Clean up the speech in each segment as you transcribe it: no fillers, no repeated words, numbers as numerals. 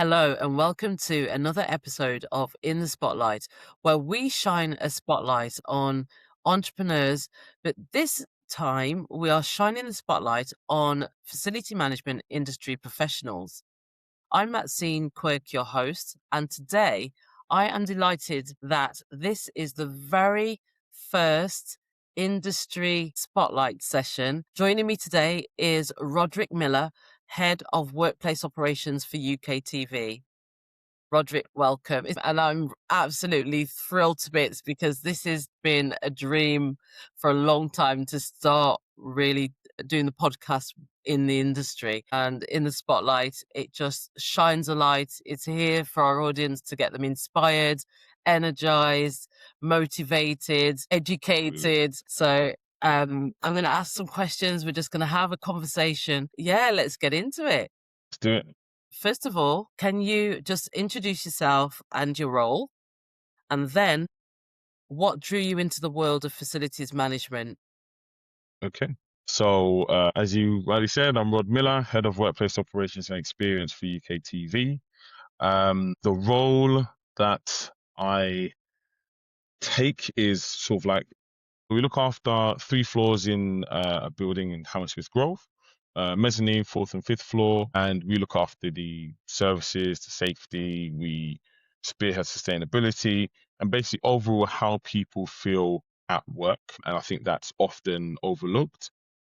Hello, and welcome to another episode of In the Spotlight, where we shine a spotlight on entrepreneurs. But this time, we are shining the spotlight on facility management industry professionals. I'm Maxcene Quirke, your host, and today I am delighted that this is the very first industry spotlight session. Joining me today is Roderick Miller, Head of Workplace Operations for UK TV. Roderick, welcome. And I'm absolutely thrilled to bits because this has been a dream for a long time to start really doing the podcast in the industry and in the spotlight. It just shines a light. It's here for our audience to get them inspired, energized, motivated, Absolutely. educated. So I'm going to ask some questions. We're just going to have a conversation. Yeah, let's get into it. Let's do it. First of all, can you just introduce yourself and your role? And then what drew you into the world of facilities management? Okay. So, as you rightly said, I'm Rod Miller, Head of Workplace Operations and Experience for UK TV. The role that I take is sort of like we look after 3 floors in a building in Hammersmith Grove, mezzanine, fourth and fifth floor, and we look after the services, the safety, we spearhead sustainability, and basically overall how people feel at work. And I think that's often overlooked.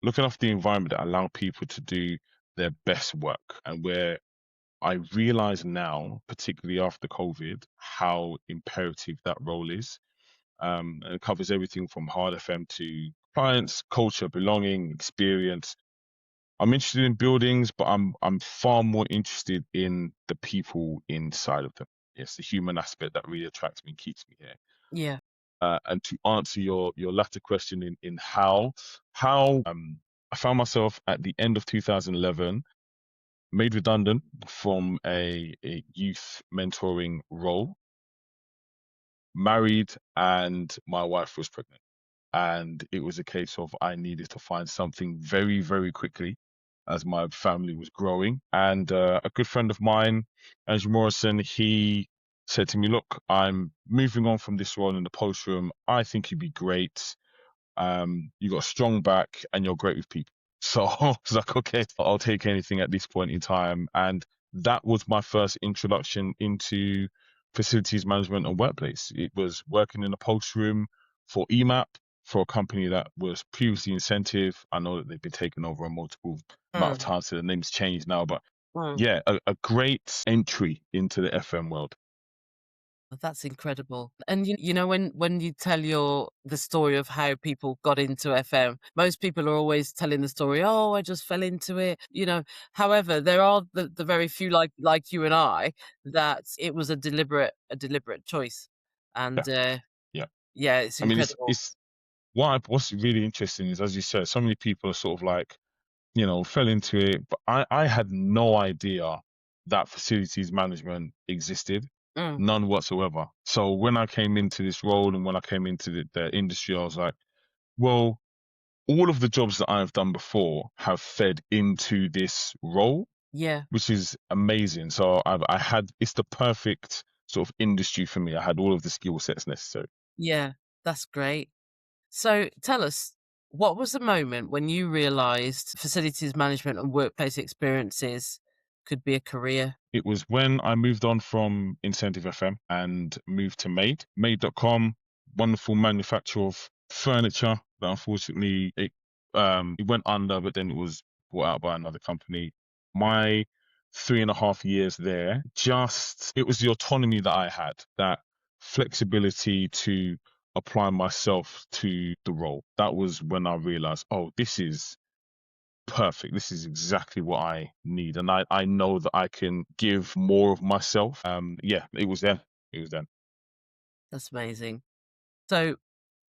Looking after the environment that allow people to do their best work, and where I realize now, particularly after COVID, how imperative that role is. And it covers everything from hard FM to clients, culture, belonging, experience. I'm interested in buildings, but I'm far more interested in the people inside of them. Yes, the human aspect that really attracts me and keeps me here. Yeah. And to answer your latter question in how I found myself at the end of 2011 made redundant from a youth mentoring role, married, and my wife was pregnant. And it was a case of I needed to find something very, very quickly as my family was growing. And a good friend of mine, Andrew Morrison, he said to me, "Look, I'm moving on from this role in the post room. I think you'd be great. You got a strong back and you're great with people." So I was like, okay, I'll take anything at this point in time. And that was my first introduction into facilities management and workplace. It was working in a post room for EMAP, for a company that was previously Incentive. I know that they've been taken over a multiple amount of Mm, times, so the name's changed now. But mm. yeah, a great entry into the FM world. That's incredible. And when you tell the story of how people got into FM, most people are always telling the story, oh, I just fell into it. However, there are the very few like you and I that it was a deliberate choice. Yeah, And yeah. yeah, it's I mean, incredible. it's what's really interesting is, as you said, so many people are sort of like, fell into it. But I had no idea that facilities management existed, Mm, none whatsoever. So when I came into this role and when I came into the industry, I was like, well, all of the jobs that I've done before have fed into this role, yeah, which is amazing. So I had, it's the perfect sort of industry for me. I had all of the skill sets necessary. yeah, that's great. So tell us, what was the moment when you realized facilities management and workplace experiences could be a career? It was when I moved on from Incentive FM and moved to Made. Made.com, wonderful manufacturer of furniture that unfortunately it went under, but then it was bought out by another company. My 3.5 years there, just it was the autonomy that I had, that flexibility to apply myself to the role. That was when I realized, oh, this is perfect. This is exactly what I need. And I know that I can give more of myself. Yeah, it was then. It was then. That's amazing. So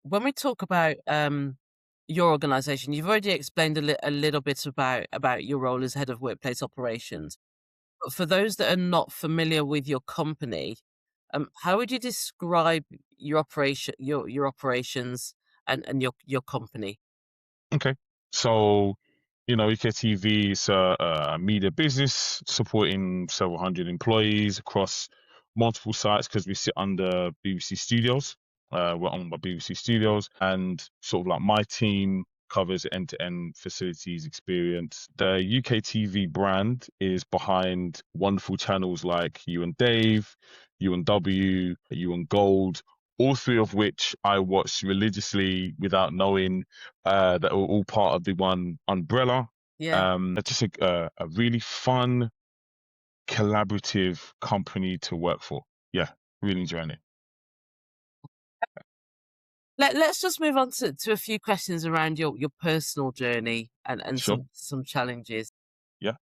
when we talk about your organization, you've already explained a little bit about your role as head of workplace operations. But for those that are not familiar with your company, how would you describe your operations and your company? Okay. So UKTV is a media business supporting several hundred employees across multiple sites because we sit under BBC Studios. We're owned by BBC Studios, and sort of like my team covers end-to-end facilities experience. The UKTV brand is behind wonderful channels like You and Dave, You and W, You and Gold, all three of which I watch religiously without knowing that are all part of the one umbrella. Yeah. It's just a really fun, collaborative company to work for. Yeah, really enjoying it. Let's just move on to a few questions around your personal journey and Sure. some challenges. Yeah.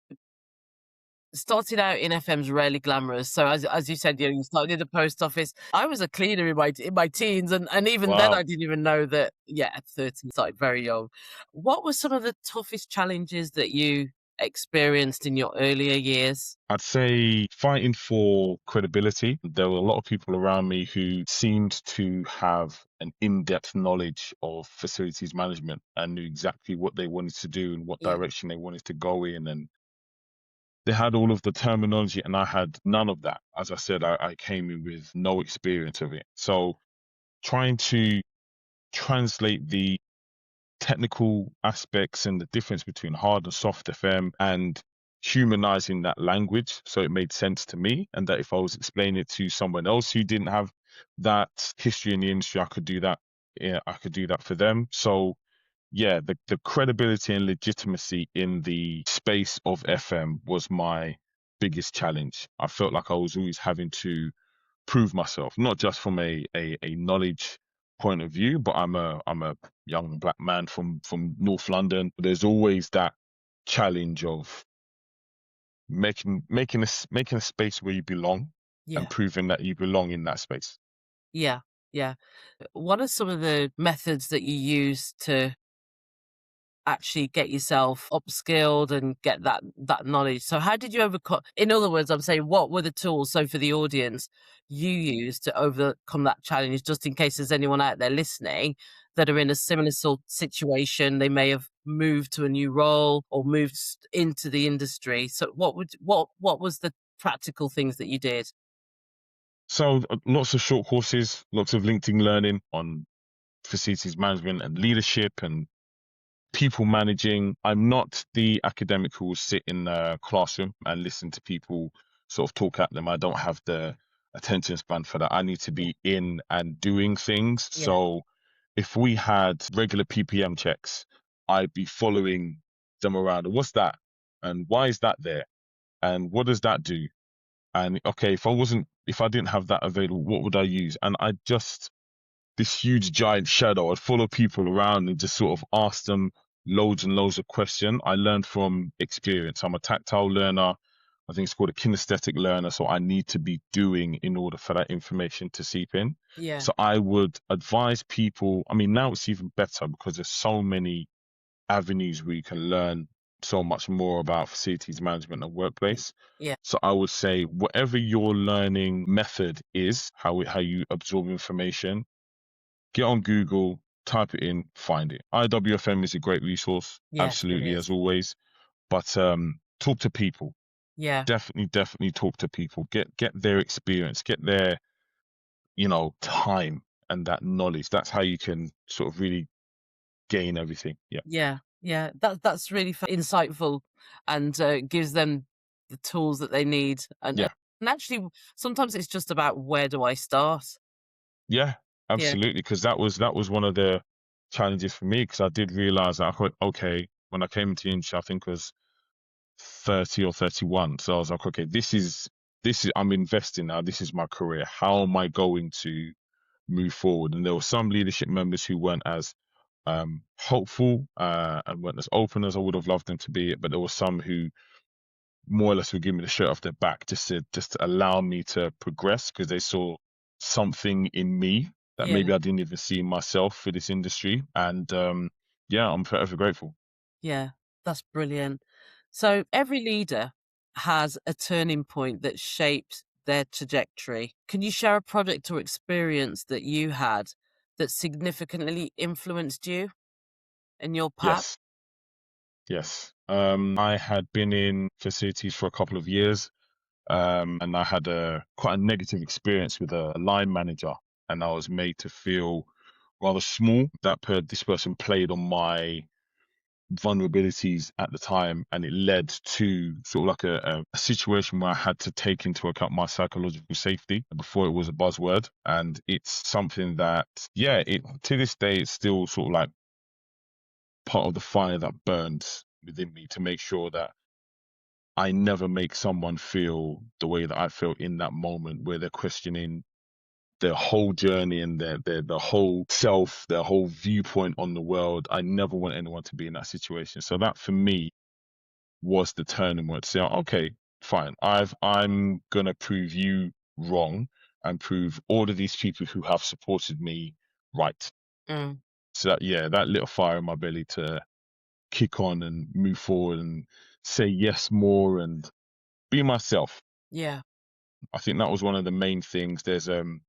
Starting out in FM's rarely glamorous. So as you said, you started in the post office. I was a cleaner in my teens, and even then I Wow. didn't even know that. Yeah, at 13, started very young. What were some of the toughest challenges that you experienced in your earlier years? I'd say fighting for credibility. There were a lot of people around me who seemed to have an in-depth knowledge of facilities management and knew exactly what they wanted to do and what Yeah, direction they wanted to go in. And they had all of the terminology, and I had none of that. As I said, I came in with no experience of it. So trying to translate the technical aspects and the difference between hard and soft FM and humanizing that language so it made sense to me, and that if I was explaining it to someone else who didn't have that history in the industry, I could do that. Yeah, I could do that for them. So yeah, the credibility and legitimacy in the space of FM was my biggest challenge. I felt like I was always having to prove myself, not just from a knowledge point of view, but I'm a young black man from North London. There's always that challenge of making a space where you belong and yeah, proving that you belong in that space. yeah, yeah. What are some of the methods that you use to actually get yourself upskilled and get that knowledge? So how did you overcome, in other words, I'm saying, what were the tools, so for the audience, you used to overcome that challenge, just in case there's anyone out there listening that are in a similar sort of situation? They may have moved to a new role or moved into the industry. So what was the practical things that you did? So lots of short courses, lots of LinkedIn learning on facilities management and leadership and people managing. I'm not the academic who will sit in the classroom and listen to people sort of talk at them. I don't have the attention span for that. I need to Yeah, be in and doing things. yeah, So if we had regular PPM checks, I'd be following them around. What's that? And why is that there? And what does that do? And okay, if I didn't have that available, what would I use? And I just this huge giant shadow. I'd follow people around and just sort of ask them loads and loads of questions. I learned from experience. I'm a tactile learner. I think it's called a kinesthetic learner. So I need to be doing in order for that information to seep in. yeah, So I would advise people. I mean, now it's even better because there's so many avenues where you can learn so much more about facilities management and workplace. yeah, So I would say whatever your learning method is, how you absorb information, get on Google, type it in, find it. IWFM is a great resource, yes, it absolutely, as is. always. But talk to people. Yeah, Definitely talk to people. Get their experience, get their, time and that knowledge. That's how you can sort of really gain everything. Yeah. yeah, yeah. That's really insightful, and gives them the tools that they need. Yeah. And actually, sometimes it's just about, where do I start? Yeah, Yeah, absolutely. Because that was one of the challenges for me because I did realize that okay, when I came into the industry, I think it was 30 or 31. So I was like, okay, this is I'm investing now. This is my career. How am I going to move forward? And there were some leadership members who weren't as hopeful and weren't as open as I would have loved them to be. But there were some who more or less would give me the shirt off their back just to allow me to progress because they saw something in me that yeah, maybe I didn't even see in myself for this industry. And yeah, I'm forever grateful. yeah. That's brilliant. So every leader has a turning point that shapes their trajectory. Can you share a project or experience that you had that significantly influenced you in your path? Yes. Yes. I had been in facilities for a couple of years, and I had a quite a negative experience with a line manager, and I was made to feel rather small. This person played on my vulnerabilities at the time, and it led to sort of like a situation where I had to take into account my psychological safety before it was a buzzword. And it's something that, yeah, it to this day it's still sort of like part of the fire that burns within me to make sure that I never make someone feel the way that I felt in that moment where they're questioning their whole journey and their whole self, their whole viewpoint on the world. I never want anyone to be in that situation. So that for me was the turning point to say, okay, fine, I'm gonna prove you wrong and prove all of these people who have supported me right. Mm, So that, yeah, that lit a fire in my belly to kick on and move forward and say yes more and be myself. yeah. I think that was one of the main things. There's an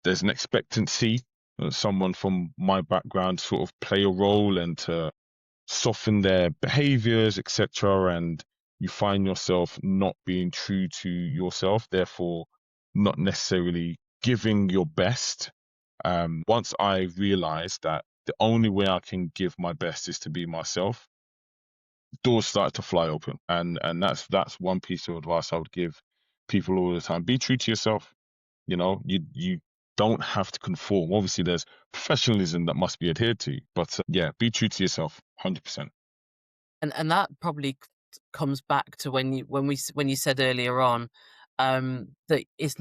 expectancy that someone from my background sort of play a role and to soften their behaviors, etc. And you find yourself not being true to yourself, therefore not necessarily giving your best. Once I realized that the only way I can give my best is to be myself, doors started to fly open. And that's one piece of advice I would give people all the time. Be true to yourself. You don't have to conform. Obviously, there's professionalism that must be adhered to, but yeah, be true to yourself, 100%. And that probably comes back to when you said earlier on, that it's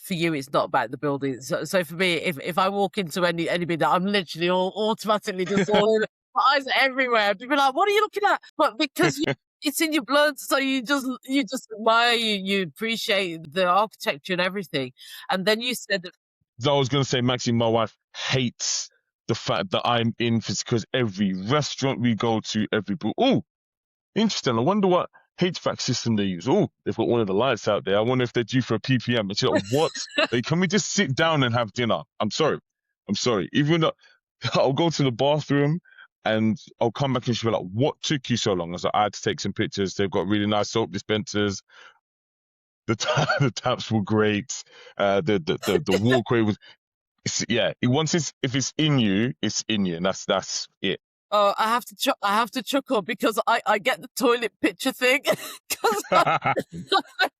for you, it's not about the building. So for me, if I walk into any building, I'm literally all automatically just all in, my eyes are everywhere. People are like, "What are you looking at?" But because it's in your blood, so you just admire, you appreciate the architecture and everything. And then you said that. I was gonna say, Maxine, my wife hates the fact that I'm in because every restaurant we go to, oh, interesting. I wonder what HVAC system they use. Oh, they've got one of the lights out there. I wonder if they're due for a PPM. And she's like, what? Like, can we just sit down and have dinner? I'm sorry. I'm sorry. Even though I'll go to the bathroom and I'll come back and she'll be like, what took you so long? I was like, I had to take some pictures. They've got really nice soap dispensers. The taps were great. The walkway was, yeah. If it's in you, it's in you, and that's it. Oh, I have to chuckle because I get the toilet picture thing because I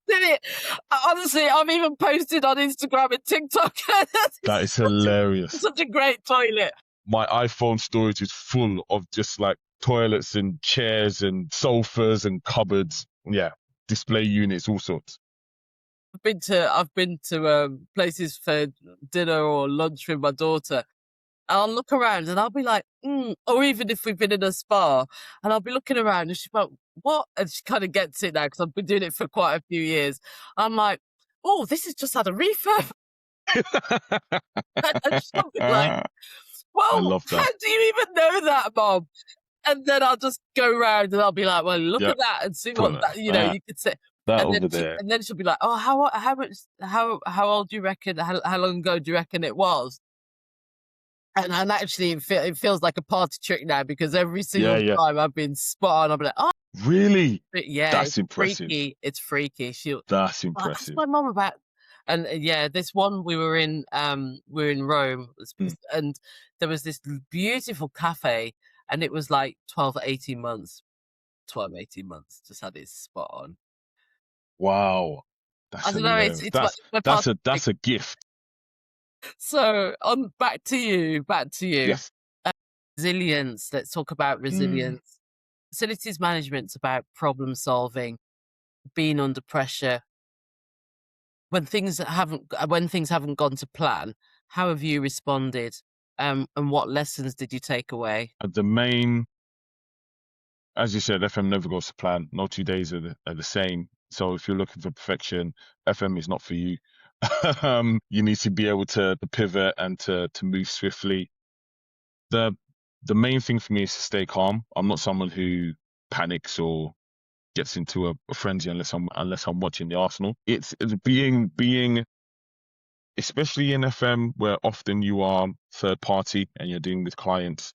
did it. Honestly, I've even posted on Instagram and TikTok. That is It's hilarious. such a great toilet. My iPhone storage is full of just like toilets and chairs and sofas and cupboards. Yeah, display units, all sorts. I've been to places for dinner or lunch with my daughter. And I'll look around and I'll be like, or even if we've been in a spa and I'll be looking around and she's like, what? And she kind of gets it now because I've been doing it for quite a few years. I'm like, oh, this has just had a refurb. And she'll be like, I well, love how that. do you even know that, Mom? And then I'll just go around and I'll be like, well, look Yeah, at that and see put what that, you could say. that And over there. then she'll be like, oh, how much, how old do you reckon, how long ago do you reckon it was? And actually, it feels like a party trick now because every Yeah, single yeah. time I've been spot on, I'm like, oh, Really? but yeah, That's it's impressive. freaky. It's freaky. She'll That's ask impressive. my mom about, and yeah, this one we were in Rome, Mm. and there was this beautiful cafe, and it was like 12, 18 months, just had it spot on. Wow, I that's don't know. hilarious. It's my party trick. That's a gift. So on back to you. Yes. Resilience. Let's talk about Mm. resilience. Facilities management's about problem solving, being under pressure. When things haven't gone to plan, how have you responded? And what lessons did you take away? The main, as you said, FM never goes to plan. No 2 days are the same. So if you're looking for perfection, FM is not for you. You need to be able to pivot and to move swiftly. The the main thing for me is to stay calm. I'm not someone who panics or gets into a frenzy unless I'm watching the Arsenal. It's being especially in FM where often you are third party and you're dealing with clients.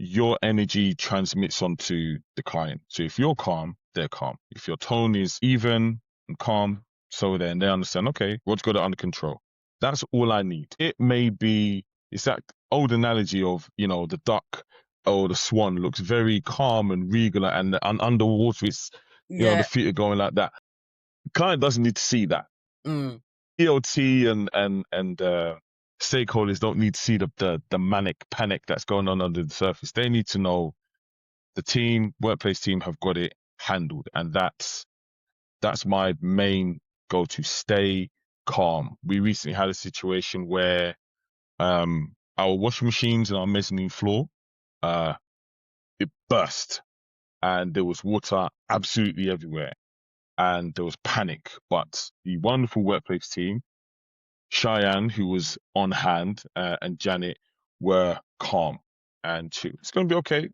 your energy transmits onto the client. So if you're calm, they're calm. If your tone is even and calm, so then they understand, okay, Rod's got it under control. That's all I need. It may be, it's that old analogy of, the duck or the swan looks very calm and regal, and underwater it's, the Yeah. feet are going like that. The client doesn't need to see that. Mm. EOT and stakeholders don't need to see the manic panic that's going on under the surface. They need to know the workplace team have got it handled, and that's my main goal, to stay calm. We recently had a situation where our washing machines and our mezzanine floor uh it burst, and there was water absolutely everywhere, and there was panic. But the wonderful workplace team, Cheyenne, who was on hand, and Janet were calm, and it's going to be okay.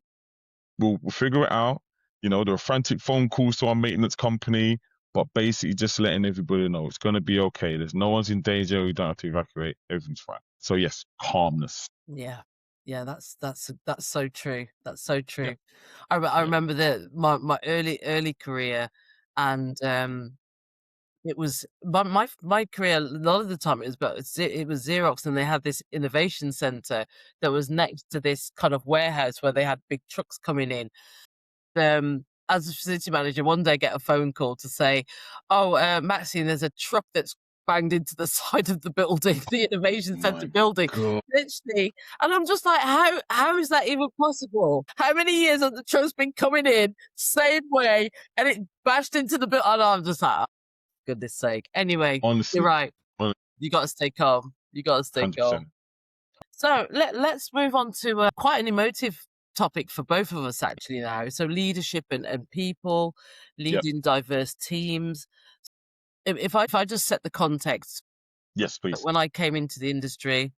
We'll figure it out. There were frantic phone calls to our maintenance company, but basically just letting everybody know it's going to be okay. There's no one's in danger. We don't have to evacuate. Everything's fine. So yes, calmness. Yeah. Yeah, that's so true. That's so Yeah, true. I yeah. remember my early career, and it was my career. A lot of the time it was, but it was Xerox, and they had this innovation center that was next to this kind of warehouse where they had big trucks coming in. As a facility manager, one day I get a phone call to say, "Oh, Maxine, there's a truck that's banged into the side of the building, the innovation center My building." God. Literally. And I'm just like, how is that even possible? How many years have the truck's been coming in, same way, and it bashed into the building? And I'm just like, oh, goodness sake. Anyway, you're Honestly, right. You gotta stay calm. You gotta stay calm. 100%. So let's move on to quite an emotive topic for both of us actually now. So leadership and people, Yep. leading diverse teams. If I just set the context, Yes, please. when I came into the industry,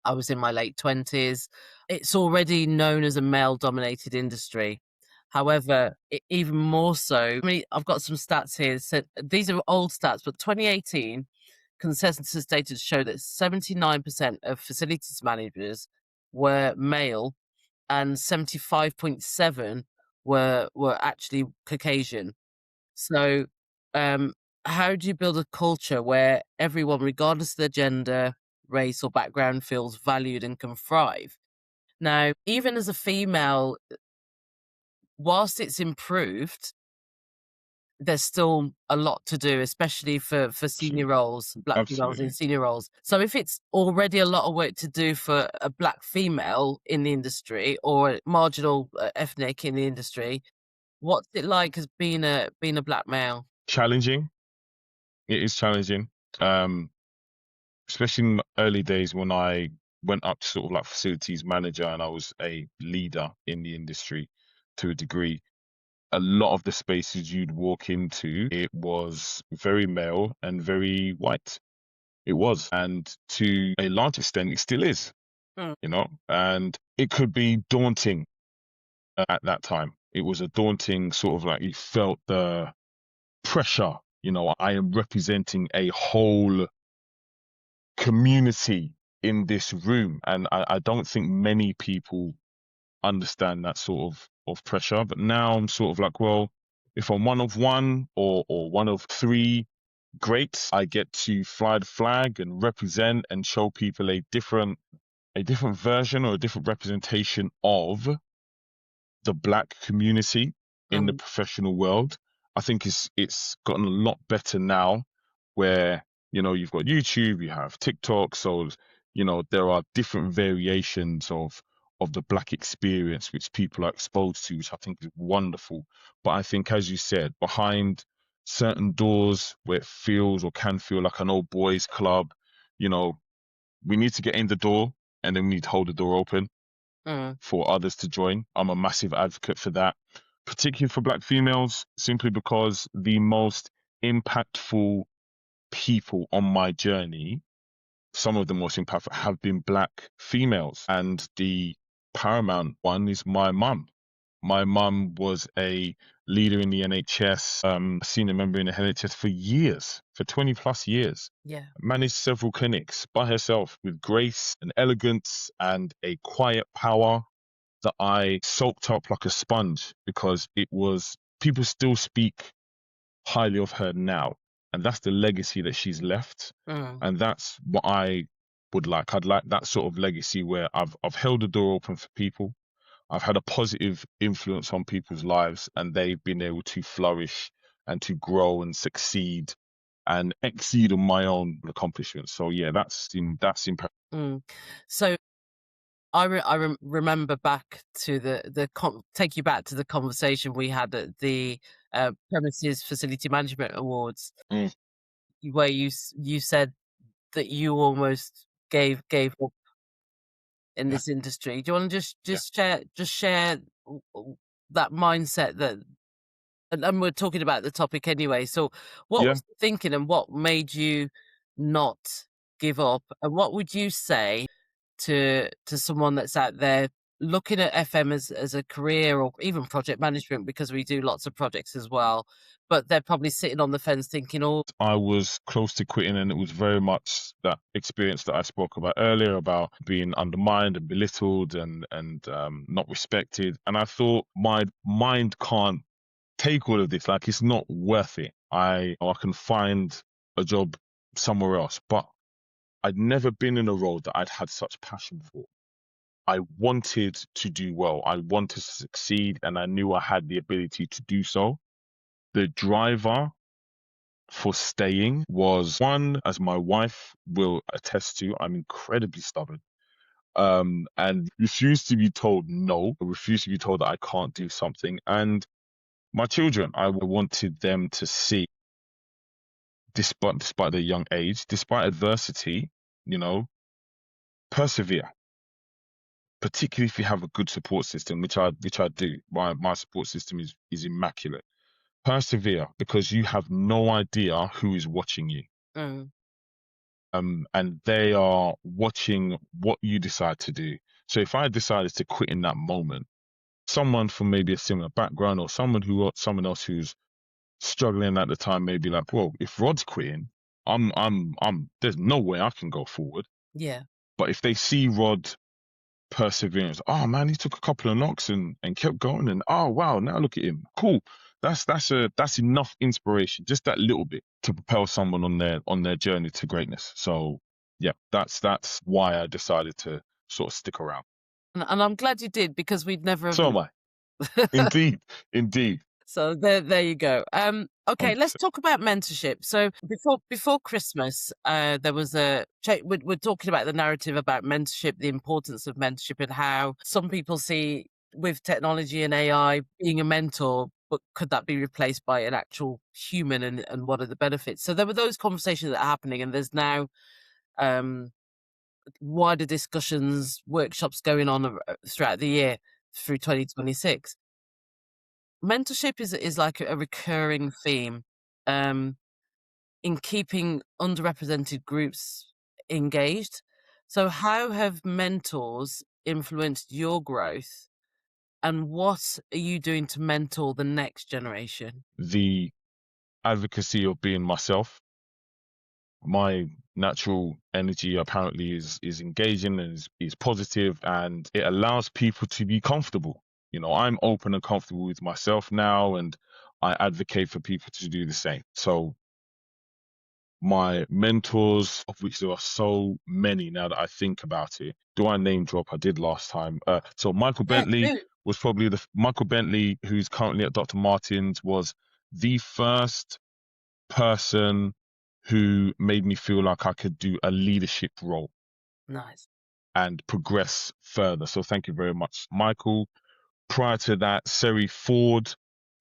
I was in my late 20s. It's already known as a male-dominated industry. However, even more so, I've got some stats here. So these are old stats, but 2018 consensus data show that 79% of facilities managers were male and 75.7 were actually Caucasian. So, um, how do you build a culture where everyone, regardless of their gender, race, or background, feels valued and can thrive? Now, even as a female, whilst it's improved, there's still a lot to do, especially for senior Absolutely. roles, black females in Absolutely. senior roles. So if it's already a lot of work to do for a black female in the industry or a marginal ethnic in the industry, what's it like as being a black male? Challenging. It is challenging. Um, Especially in the early days when I went up to sort of like facilities manager and I was a leader in the industry to a degree. A lot of the spaces you'd walk into, it was very male and very white. It was. And to a large extent, it still is, Mm. and it could be daunting at that time. It was a daunting sort of like you felt the pressure. I am representing a whole community in this room. And I don't think many people understand that sort of pressure. But now I'm sort of like, well, if I'm one of one or one of three, great. I get to fly the flag and represent and show people a different version or a different representation of the black community in the Mm. professional world. I think it's gotten a lot better now where, you've got YouTube, you have TikTok, so there are different variations of the black experience which people are exposed to, which I think is wonderful. But I think, as you said, behind certain doors where it feels or can feel like an old boys club, you know, we need to get in the door and then we need to hold the door open Mm. for others to join. I'm a massive advocate for that, particularly for black females, simply because the most impactful people on my journey, some of the most impactful, have been black females. And the paramount one is my mum. My mum was a leader in the NHS, a senior member in the NHS for years, for 20 plus years. Yeah. Managed several clinics by herself with grace and elegance and a quiet power. that I soaked up like a sponge, because it was, people still speak highly of her now, and that's the legacy that she's left, Mm. and that's what I would like. I'd like that sort of legacy where I've held the door open for people. I've had a positive influence on people's lives, and they've been able to flourish and to grow and succeed and exceed on my own accomplishments. So yeah, that's imperative. Mm. So remember back to take you back to the conversation we had at the Premises Facility Management Awards, Mm, where you said that you almost gave up in yeah, this industry. Do you want to yeah, just share that mindset that, and we're talking about the topic anyway. So, what yeah. was the thinking, and what made you not give up? And what would you say to someone that's out there looking at FM as a career, or even project management, because we do lots of projects as well, but they're probably sitting on the fence thinking, "Oh, I was close to quitting, and it was very much that experience that I spoke about earlier, about being undermined and belittled and not respected. And I thought, my mind can't take all of this. Like, it's not worth it. I can find a job somewhere else, but I'd never been in a role that I'd had such passion for. I wanted to do well. I wanted to succeed, and I knew I had the ability to do so. The driver for staying was, one, as my wife will attest to, I'm incredibly stubborn. And refuse to be told no, refuse to be told that I can't do something. And my children, I wanted them to see, despite their young age, despite adversity, you know, persevere. Particularly if you have a good support system, which I do. My support system is immaculate. Persevere, because you have no idea who is watching you. mm, And they are watching what you decide to do. So if I decided to quit in that moment, someone from maybe a similar background, or someone else who's struggling at the time, may be like, well, if Rod's quitting, there's no way I can go forward. yeah." But if they see Rod perseverance, oh man, he took a couple of knocks and kept going, and oh wow, now look at him, cool. That's enough inspiration, just that little bit, to propel someone on their journey to greatness. So yeah, that's why I decided to sort of stick around. And I'm glad you did, because we'd never have So am I. Indeed, indeed. So there you go. Okay, let's 100%. talk about mentorship. So before Christmas, there was we're talking about the narrative about mentorship, the importance of mentorship, and how some people see with technology and AI being a mentor, but could that be replaced by an actual human, and what are the benefits? So there were those conversations that are happening, and there's now um, wider discussions, workshops going on throughout the year through 2026. Mentorship is like a recurring theme, um, in keeping underrepresented groups engaged. So how have mentors influenced your growth, and what are you doing to mentor the next generation? The advocacy of being myself. My natural energy apparently is engaging and is positive, and it allows people to be comfortable. I'm open and comfortable with myself now, and I advocate for people to do the same. So my mentors, of which there are so many now that I think about it, do I name drop? I did last time. So Yeah, do. Michael Bentley, who's currently at Dr. Martens, was the first person who made me feel like I could do a leadership role Nice. and progress further. So thank you very much, Michael. Prior to that, Seri Ford,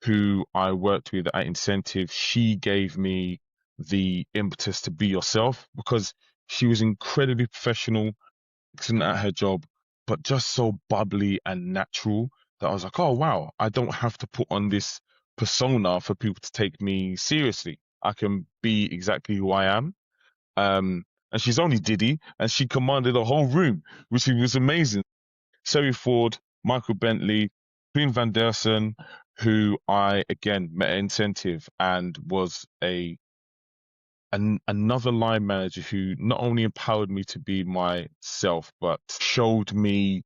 who I worked with at Incentive, she gave me the impetus to be yourself, because she was incredibly professional, excellent at her job, but just so bubbly and natural that I was like, oh wow, I don't have to put on this persona for people to take me seriously. I can be exactly who I am. And she's only Diddy, and she commanded a whole room, which was amazing. Seri Ford, Michael Bentley, Queen Van Dersen, who I again met at Incentive, and was another line manager who not only empowered me to be myself, but showed me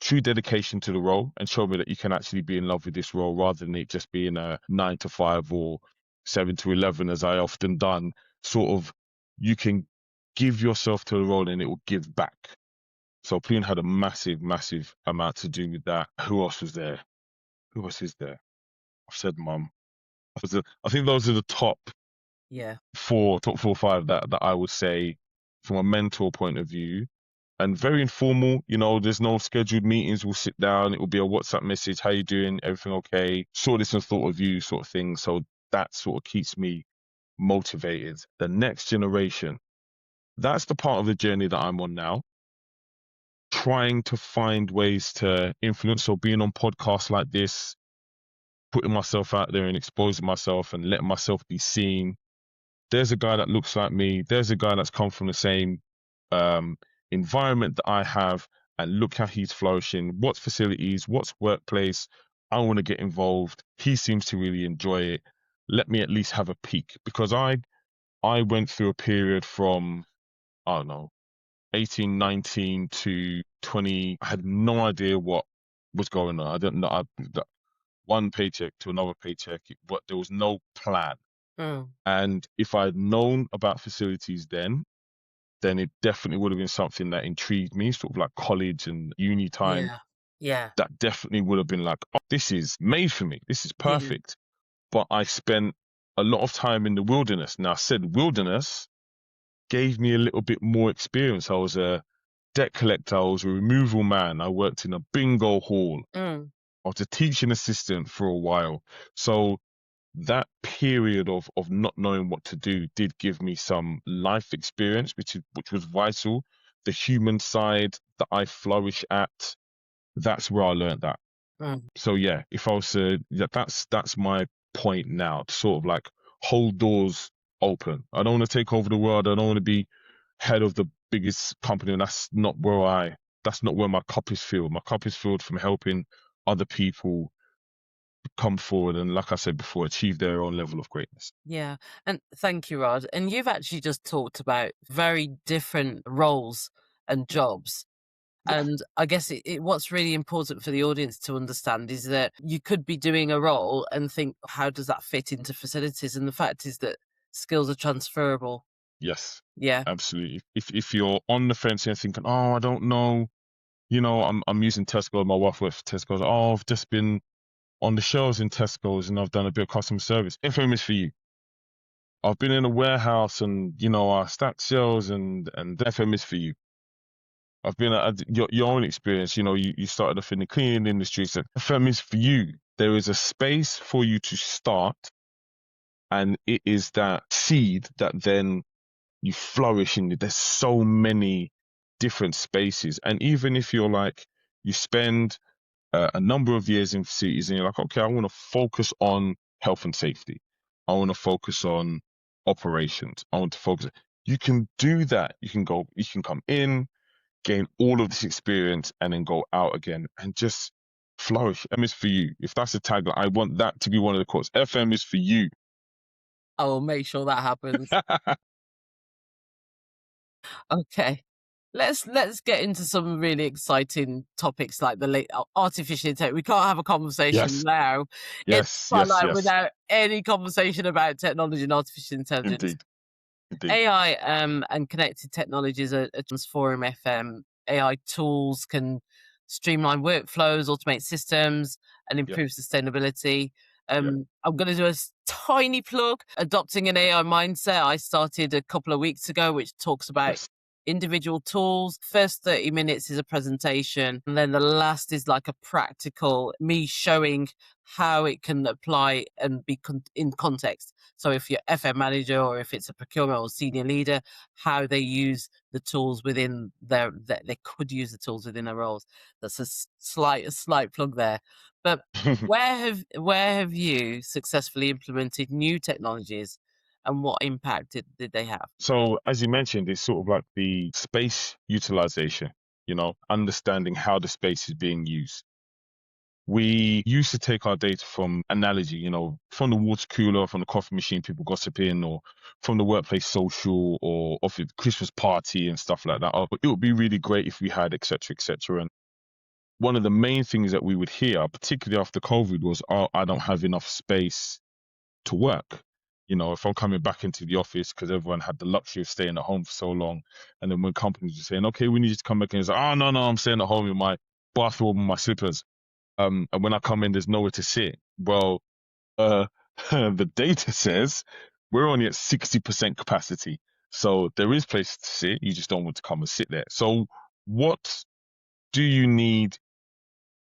true dedication to the role and showed me that you can actually be in love with this role rather than it just being a 9 to 5 or 7 to 11, as I often done. Sort of, you can give yourself to the role and it will give back. So Plune had a massive, massive amount to do with that. Who else was there? Who else is there? I've said mum. I think those are the Yeah. top 4 or 5 that I would say from a mentor point of view. And very informal, there's no scheduled meetings. We'll sit down. It will be a WhatsApp message. How you doing? Everything okay? Saw this and thought of you, sort of thing. So that sort of keeps me motivated. The next generation, that's the part of the journey that I'm on now. Trying to find ways to influence. So being on podcasts like this, putting myself out there and exposing myself and letting myself be seen. There's a guy that looks like me. There's a guy that's come from the same um, environment that I have, and look how he's flourishing. What's facilities? What's workplace? I want to get involved. He seems to really enjoy it. Let me at least have a peek, because I went through a period from, I don't know, 18, 19 to 20. I had no idea what was going on. I didn't know. One paycheck to another paycheck, but there was no plan. Mm. And if I'd known about facilities then it definitely would have been something that intrigued me, sort of like college and uni time. Yeah. Yeah. That definitely would have been like, oh, this is made for me. This is Yeah. perfect. But I spent a lot of time in the wilderness. Now, I said wilderness gave me a little bit more experience. I was a debt collector. I was a removal man. I worked in a bingo hall. Mm. I was a teaching assistant for a while. So that period of not knowing what to do did give me some life experience, which was vital. The human side that I flourish at, that's where I learned that. Mm. So yeah, if I was to, yeah, that's my point now, to sort of like hold doors open. I don't want to take over the world. I don't want to be head of the biggest company, and that's not where my cup is filled. My cup is filled from helping other people come forward and, like I said before, achieve their own level of greatness. Yeah. And thank you, Rod. And you've actually just talked about very different roles and jobs. Yeah. And I guess what's really important for the audience to understand is that you could be doing a role and think, how does that fit into facilities? And the fact is that skills are transferable. Yes, Yeah. absolutely. If you're on the fence and thinking, oh, I don't know, I'm using Tesco. My wife works for Tesco. Oh, I've just been on the shelves in Tesco's and I've done a bit of customer service. FM is for you. I've been in a warehouse and I stacked shelves, and FM is for you. I've been at your own experience. You started off in the cleaning industry, so FM is for you. There is a space for you to start, and it is that seed that then you flourish in. There's so many different spaces, and even if you're like, you spend a number of years in facilities and you're like, okay, I want to focus on health and safety. I want to focus on operations. I want to focus. You can do that. You can come in, gain all of this experience, and then go out again and just flourish. FM is for you. If that's a tagline, I want that to be one of the quotes. FM is for you. I will make sure that happens. Okay. Let's get into some really exciting topics like the artificial intelligence. We can't have a conversation Yes, now in yes, yes, Spotlight yes. without any conversation about technology and artificial intelligence. Indeed, indeed. AI and connected technologies are transforming FM. AI tools can streamline workflows, automate systems, and Yeah, improve sustainability. yeah, I'm going to do a tiny plug. Adopting an AI mindset, I started a couple of weeks ago, which talks about yes. individual tools. First 30 minutes is a presentation, and then the last is like a practical me showing how it can apply and be in context. So if you're FM manager or if it's a procurement or senior leader, how they use the tools within that they could use the tools within their roles. That's a slight plug there. But where have you successfully implemented new technologies, and what impact did they have? So, as you mentioned, it's sort of like the space utilization, understanding how the space is being used. We used to take our data from analogy, from the water cooler, from the coffee machine, people gossiping, or from the workplace social, or off the Christmas party and stuff like that. Oh, but it would be really great if we had, et cetera, et cetera. one of the main things that we would hear, particularly after COVID, was, "Oh, I don't have enough space to work." If I'm coming back into the office, because everyone had the luxury of staying at home for so long, and then when companies were saying, "Okay, we need you to come back," and it's like, "Oh, no, no, I'm staying at home in my bathrobe and my slippers." And when I come in, there's nowhere to sit. Well, uh, the data says we're only at 60% capacity, so there is place to sit. You just don't want to come and sit there. So, what do you need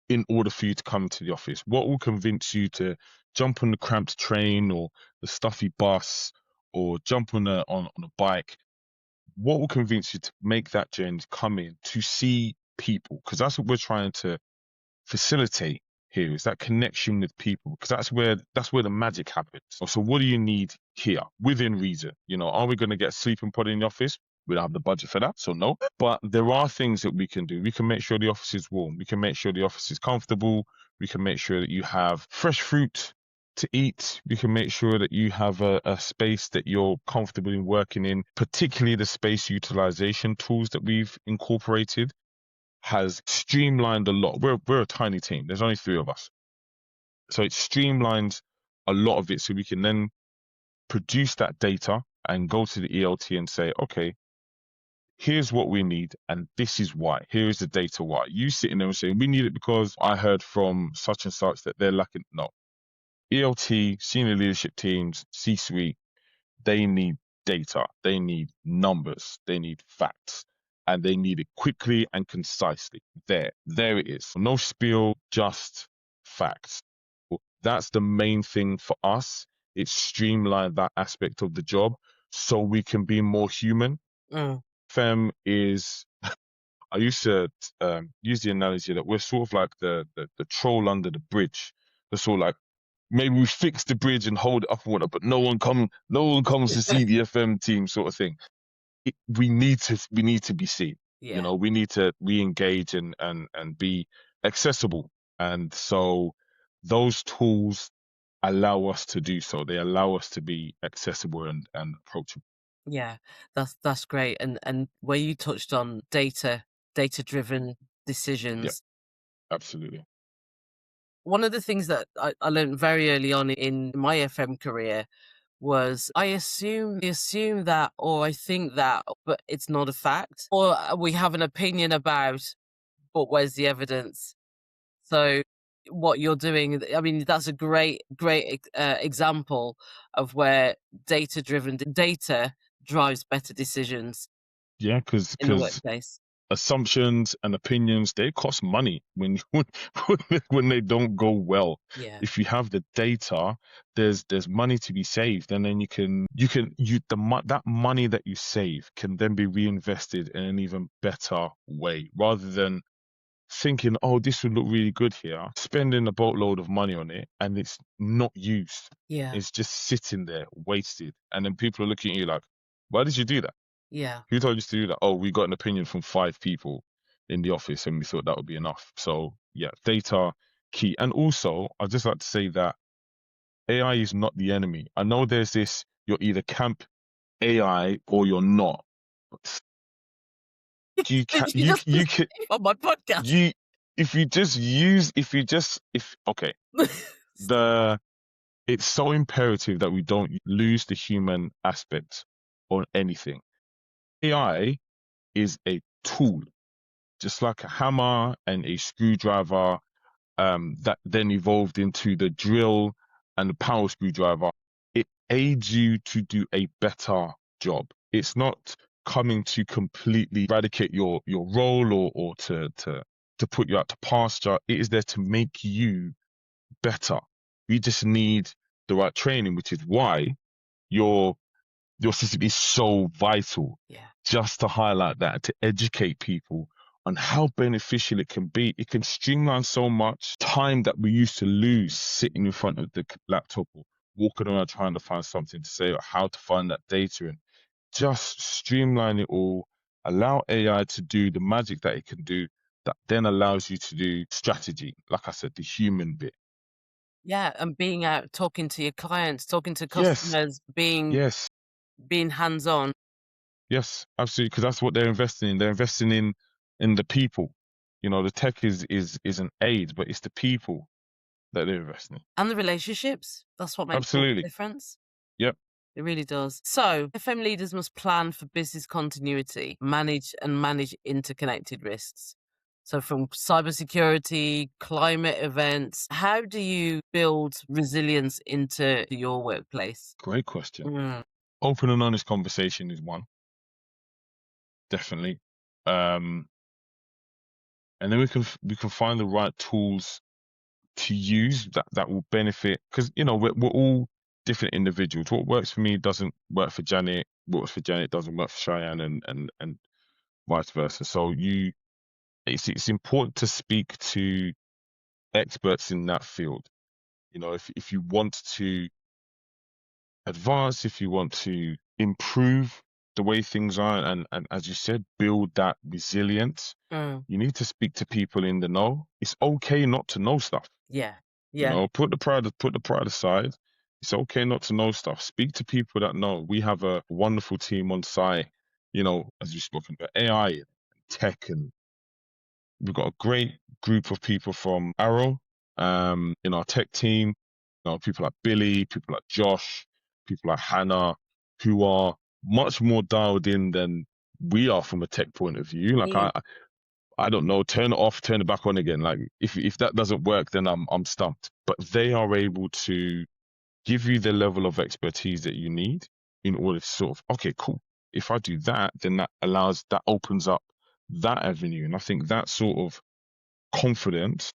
in order for you to come to the office? What will convince you to jump on the cramped train or the stuffy bus, or jump on a bike? What will convince you to make that journey to come in to see people? Because that's what we're trying to facilitate here, is that connection with people, because that's where the magic happens. So what do you need here within reason? Are we going to get a sleeping pod in the office? We don't have the budget for that, so no. But there are things that we can do. We can make sure the office is warm. We can make sure the office is comfortable. We can make sure that you have fresh fruit to eat. We can make sure that you have a space that you're comfortable in working in, particularly the space utilization tools that we've incorporated has streamlined a lot. We're a tiny team. There's only three of us. So it streamlines a lot of it, so we can then produce that data and go to the ELT and say, okay, here's what we need, and this is why. Here is the data why. You sitting there and saying, we need it because I heard from such and such that they're lacking. No. ELT, senior leadership teams, C-suite, they need data, they need numbers, they need facts, and they need it quickly and concisely. There it is. No spiel, just facts. That's the main thing for us. It's streamlined that aspect of the job so we can be more human. Mm. Fem is, I used to use the analogy that we're sort of like the troll under the bridge. We're sort of like, maybe we fix the bridge and hold it up and whatnot, but no one comes to see the FM team, sort of thing. We need to be seen. Yeah. We need to re-engage and be accessible. And so those tools allow us to do so. They allow us to be accessible and approachable. Yeah, that's great. And where you touched on data-driven Yeah, decisions, absolutely. one of the things that I learned very early on in my FM career was I assume that, or I think that, but it's not a fact, or we have an opinion about, but where's the evidence? So what you're doing, I mean, that's a great example of where data-driven data drives better decisions Yeah, because in the workplace. assumptions and opinions, they cost money when they don't go well. Yeah, If you have the data, there's money to be saved, and then that money that you save can then be reinvested in an even better way, rather than thinking, oh, this would look really good here, spending a boatload of money on it, and it's not used. yeah, It's just sitting there wasted, and then people are looking at you like, why did you do that? yeah, Who told you to do that? Oh, we got an opinion from 5 people in the office and we thought that would be enough. So yeah, data key. And also, I'd just like to say that AI is not the enemy. I know there's this, you're either camp AI or you're not. But you can Did you you just you can on my podcast? you if okay, the it's so imperative that we don't lose the human aspect on anything. AI is a tool, just like a hammer and a screwdriver, that then evolved into the drill and the power screwdriver. It aids you to do a better job. It's not coming to completely eradicate your role, or to put you out to pasture. It is there to make you better. We just need the right training, which is why your your system is so vital, Yeah, just to highlight that, to educate people on how beneficial it can be. It can streamline so much time that we used to lose sitting in front of the laptop or walking around trying to find something to say, or how to find that data, and just streamline it all, allow AI to do the magic that it can do, that then allows you to do strategy. Like I said, the human bit. yeah, and being out, talking to your clients, talking to Yes, customers, yes, being hands-on. yes, absolutely. Because that's what they're investing in. They're investing in the people. The tech is an aid, but it's the people that they're investing in. And the relationships, that's what makes all the Absolutely. difference. Yep. It really does. So, FM leaders must plan for business continuity, manage interconnected risks. So, from cybersecurity, climate events, how do you build resilience into your workplace? Great question. Mm, Open and honest conversation is one, definitely. Um, and then we can find the right tools to use that will benefit, because we're all different individuals. What works for me doesn't work for Janet. What works for Janet doesn't work for Cheyenne, and vice versa. So it's important to speak to experts in that field. If you want to advance, if you want to improve the way things are, and as you said, build that resilience, mm, you need to speak to people in the know. It's okay not to know stuff. yeah, yeah. Put the pride aside. It's okay not to know stuff. Speak to people that know. We have a wonderful team on site, as we've spoken about AI and tech, and we've got a great group of people from Arrow, in our tech team. People like Billy, people like Josh, people like Hannah, who are much more dialed in than we are from a tech point of view. Like Mm. I don't know, turn it off, turn it back on again. Like if that doesn't work, then I'm stumped. But they are able to give you the level of expertise that you need in order to sort of, okay, cool. If I do that, then that opens up that avenue. And I think that sort of confidence,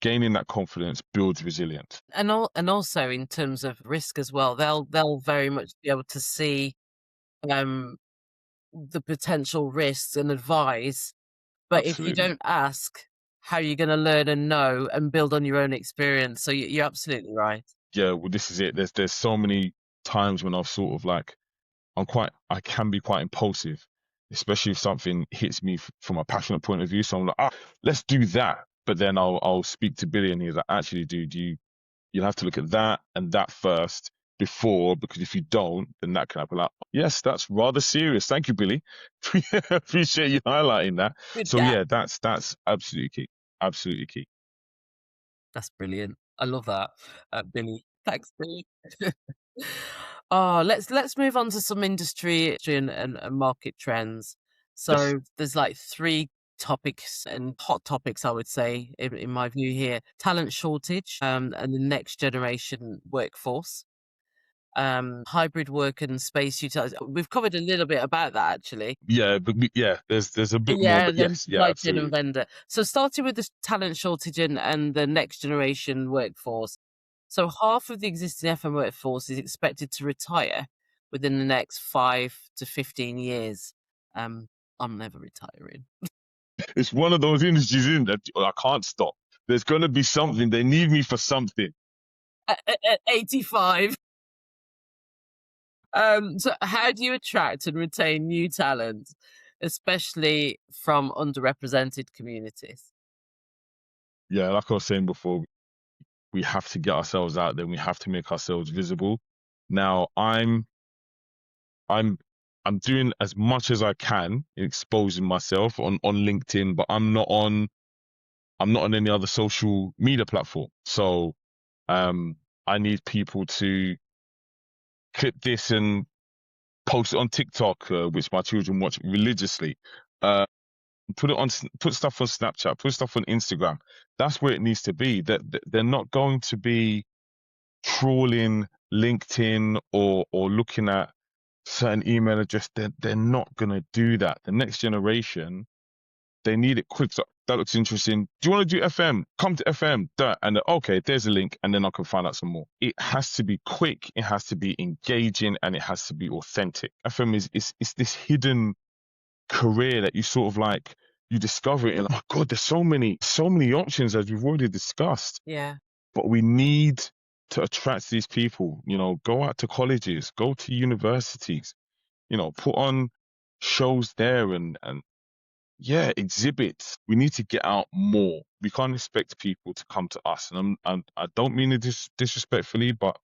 gaining that confidence builds resilience. And also in terms of risk as well, they'll very much be able to see um the potential risks and advise. But if you Absolutely. don't ask, how are you gonna learn and know and build on your own experience? So you're absolutely right. Yeah, well, this is it. There's so many times when I've sort of like, I can be quite impulsive, especially if something hits me from a passionate point of view. So I'm like, let's do that. But then I'll speak to Billy, and he's like, actually, dude, you'll have to look at that and that first before, because if you don't, then that can happen. Like, yes, that's rather serious. Thank you, Billy. Appreciate you highlighting that. Good So dad. yeah, that's absolutely key. Absolutely key. That's brilliant. I love that, Billy. Thanks, Billy. Oh, let's move on to some industry and market trends. Yes. So there's like 3 topics and hot topics, I would say, in my view here. Talent shortage, and the next generation workforce, hybrid work and space utilization. We've covered a little bit about that actually. Yeah, but yeah, there's a bit more, Yeah, but and then yes, yeah, supply chain and absolutely. vendor. So starting with the talent shortage and the next generation workforce. So half of the existing FM workforce is expected to retire within the next 5 to 15 years. Um, I'm never retiring. It's one of those industries in that I can't stop. There's gonna be something. They need me for something. At 85. So how do you attract and retain new talent, especially from underrepresented communities? Yeah, like I was saying before, we have to get ourselves out there. We have to make ourselves visible. Now, I'm I'm doing as much as I can in exposing myself on LinkedIn, but I'm not on any other social media platform. So um I need people to clip this and post it on TikTok, which my children watch religiously. Uh, put stuff on Snapchat, put stuff on Instagram. That's where it needs to be. That they're not going to be trawling LinkedIn or looking at certain email address. They're not gonna do that. The next generation, they need it quick. So that looks interesting. Do you want to do FM? Come to FM. That and okay, there's a link, and then I can find out some more. It has to be quick. It has to be engaging, and it has to be authentic. FM is this hidden career that you sort of like, you discover it and like, oh god, there's so many options, as we've already discussed. Yeah. But we need to attract these people. Go out to colleges, go to universities, put on shows there, and yeah, exhibits. We need to get out more. We can't expect people to come to us. And I don't mean it disrespectfully, but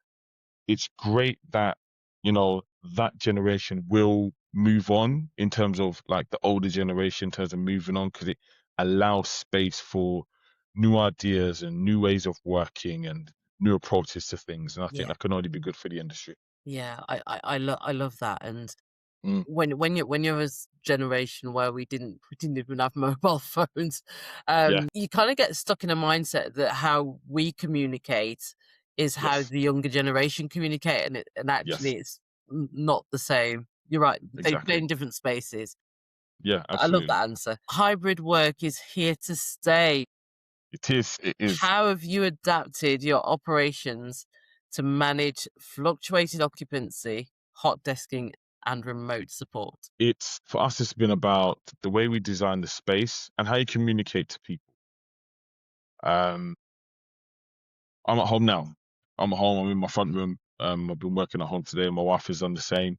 it's great that that generation will move on, in terms of like the older generation, in terms of moving on, because it allow space for new ideas and new ways of working and new approaches to things. And I think Yeah. that can only be good for the industry. Yeah, I love that, and Mm, when you're this generation where we didn't even have mobile phones, yeah. you kinda get stuck in a mindset that how we communicate is how Yes. the younger generation communicate, and Yes. actually it's n not the same. You're right, they play Exactly. in different spaces. Yeah. I love Absolutely. that answer. Hybrid work is here to stay. It is. It is. How have you adapted your operations to manage fluctuating occupancy, hot desking, and remote support? It's for us. It's been about the way we design the space and how you communicate to people. Um, I'm at home now. I'm at home. I'm in my front room. I've been working at home today. My wife has done the same.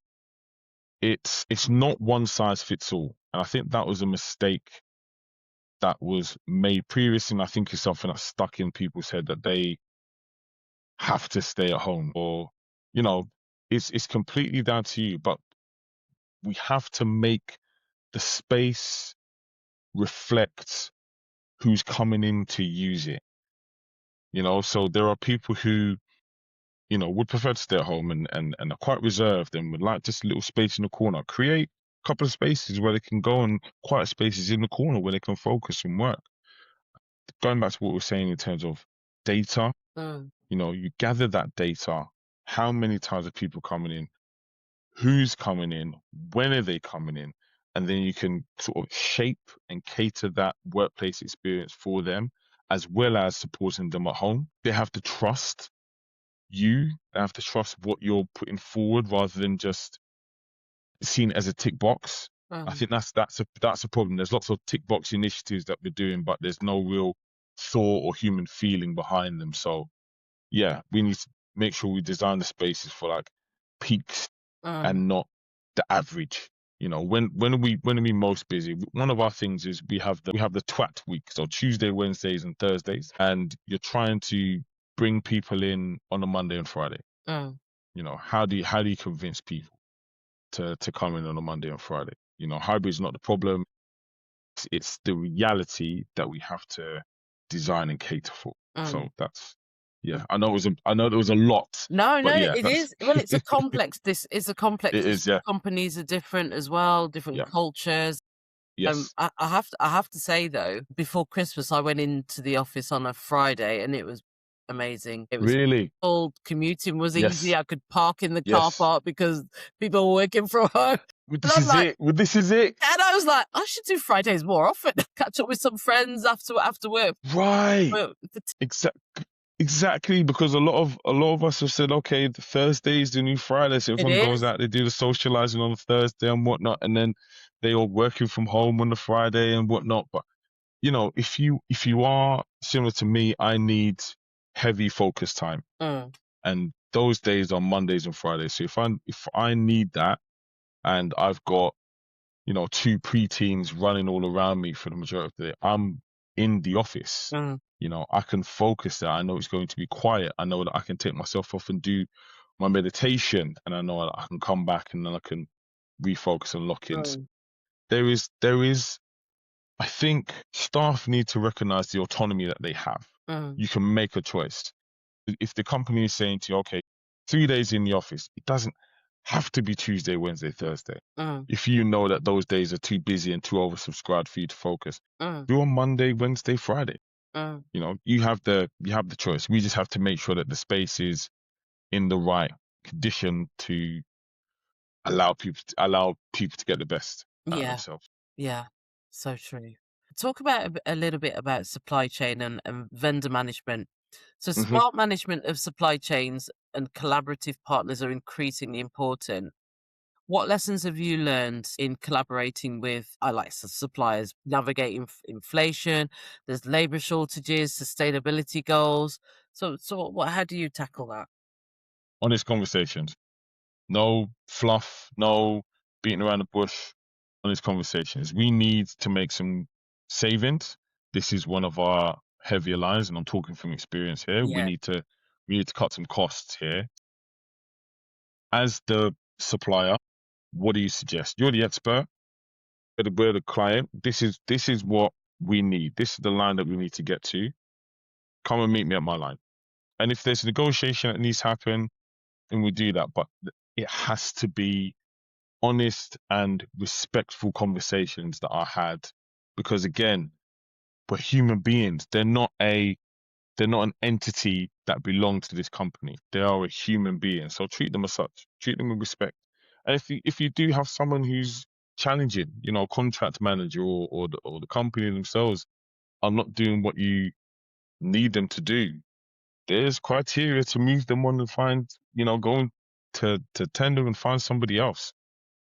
It's not one size fits all, and I think that was a mistake that was made previously. And I think it's something that's stuck in people's head that they have to stay at home, or you know, it's completely down to you. But we have to make the space reflect who's coming in to use it. So there are people who would prefer to stay at home and are quite reserved and would like just a little space in the corner. Create a couple of spaces where they can go, and quiet spaces in the corner where they can focus and work. Going back to what we are saying in terms of data, Mm, you gather that data. How many times are people coming in? Who's coming in? When are they coming in? And then you can sort of shape and cater that workplace experience for them, as well as supporting them at home. They have to trust you. They have to trust what you're putting forward rather than just seen as a tick box. I mm, think that's a problem. There's lots of tick box initiatives that we're doing, but there's no real thought or human feeling behind them. So yeah, we need to make sure we design the spaces for like peaks mm, and not the average. When are we most busy? One of our things is we have the twat week, so Tuesday, Wednesdays, and Thursdays, and you're trying to bring people in on a Monday and Friday. mm, How do you convince people to come in on a Monday and Friday? Hybrid is not the problem. It's the reality that we have to design and cater for. mm. So that's yeah. I know there was a lot, No, but no, yeah, it that's is. Well, it's a complex it's a complex it issue. is. Yeah, Companies are different as well, different yeah, cultures. yes. I have to say though, before Christmas, I went into the office on a Friday and it was amazing. It was Really? all commuting was easy. Yes, I could park in the car yes. park because people were working from home. Well, And this I'm is like, it. Well, this is it. and I was like, I should do Fridays more often. Catch up with some friends after work. Right. Well, Exactly. Exactly, because a lot of us have said, okay, the Thursday's the new Friday, so it everyone goes is. out, they do the socializing on Thursday and whatnot, and then they are working from home on the Friday and whatnot. But if you are similar to me, I need heavy focus time, Mm, and those days are Mondays and Fridays. So if I need that, and I've got two preteens running all around me for the majority of the day, I'm in the office. mm, I can focus there. I know it's going to be quiet. I know that I can take myself off and do my meditation, and I know that I can come back and then I can refocus and lock in. mm, There is, I think staff need to recognize the autonomy that they have. mm, You can make a choice. If the company is saying to you, okay, 3 days in the office, it doesn't have to be Tuesday, Wednesday, Thursday. mm, If you know that those days are too busy and too oversubscribed for you to focus, mm, do on Monday, Wednesday, Friday. mm. You have the choice. We just have to make sure that the space is in the right condition to allow people to get the best out of Yeah. themselves. Yeah, so true. Talk about a little bit about supply chain and vendor management. So Hmm. smart management of supply chains and collaborative partners are increasingly important. What lessons have you learned in collaborating with, I like suppliers, navigating inflation? There's labor shortages, sustainability goals. So how do you tackle that? Honest conversations. No fluff. No beating around the bush. Honest conversations. We need to make some savings. This is one of our heavier lines, and I'm talking from experience here. We Yeah. need to we need to cut some costs here. As the supplier, what do you suggest? You're the expert. We're the client. This is what we need. This is the line that we need to get to. Come and meet me at my line. And if there's negotiation that needs to happen, then we do that. But it has to be honest and respectful conversations that are had, because again, we're human beings. They're not an entity that belong to this company. They are a human being. So treat them as such. Treat them with respect. And if you do have someone who's challenging, contract manager or the company themselves are not doing what you need them to do, there's criteria to move them on and find, going to tender and find somebody else.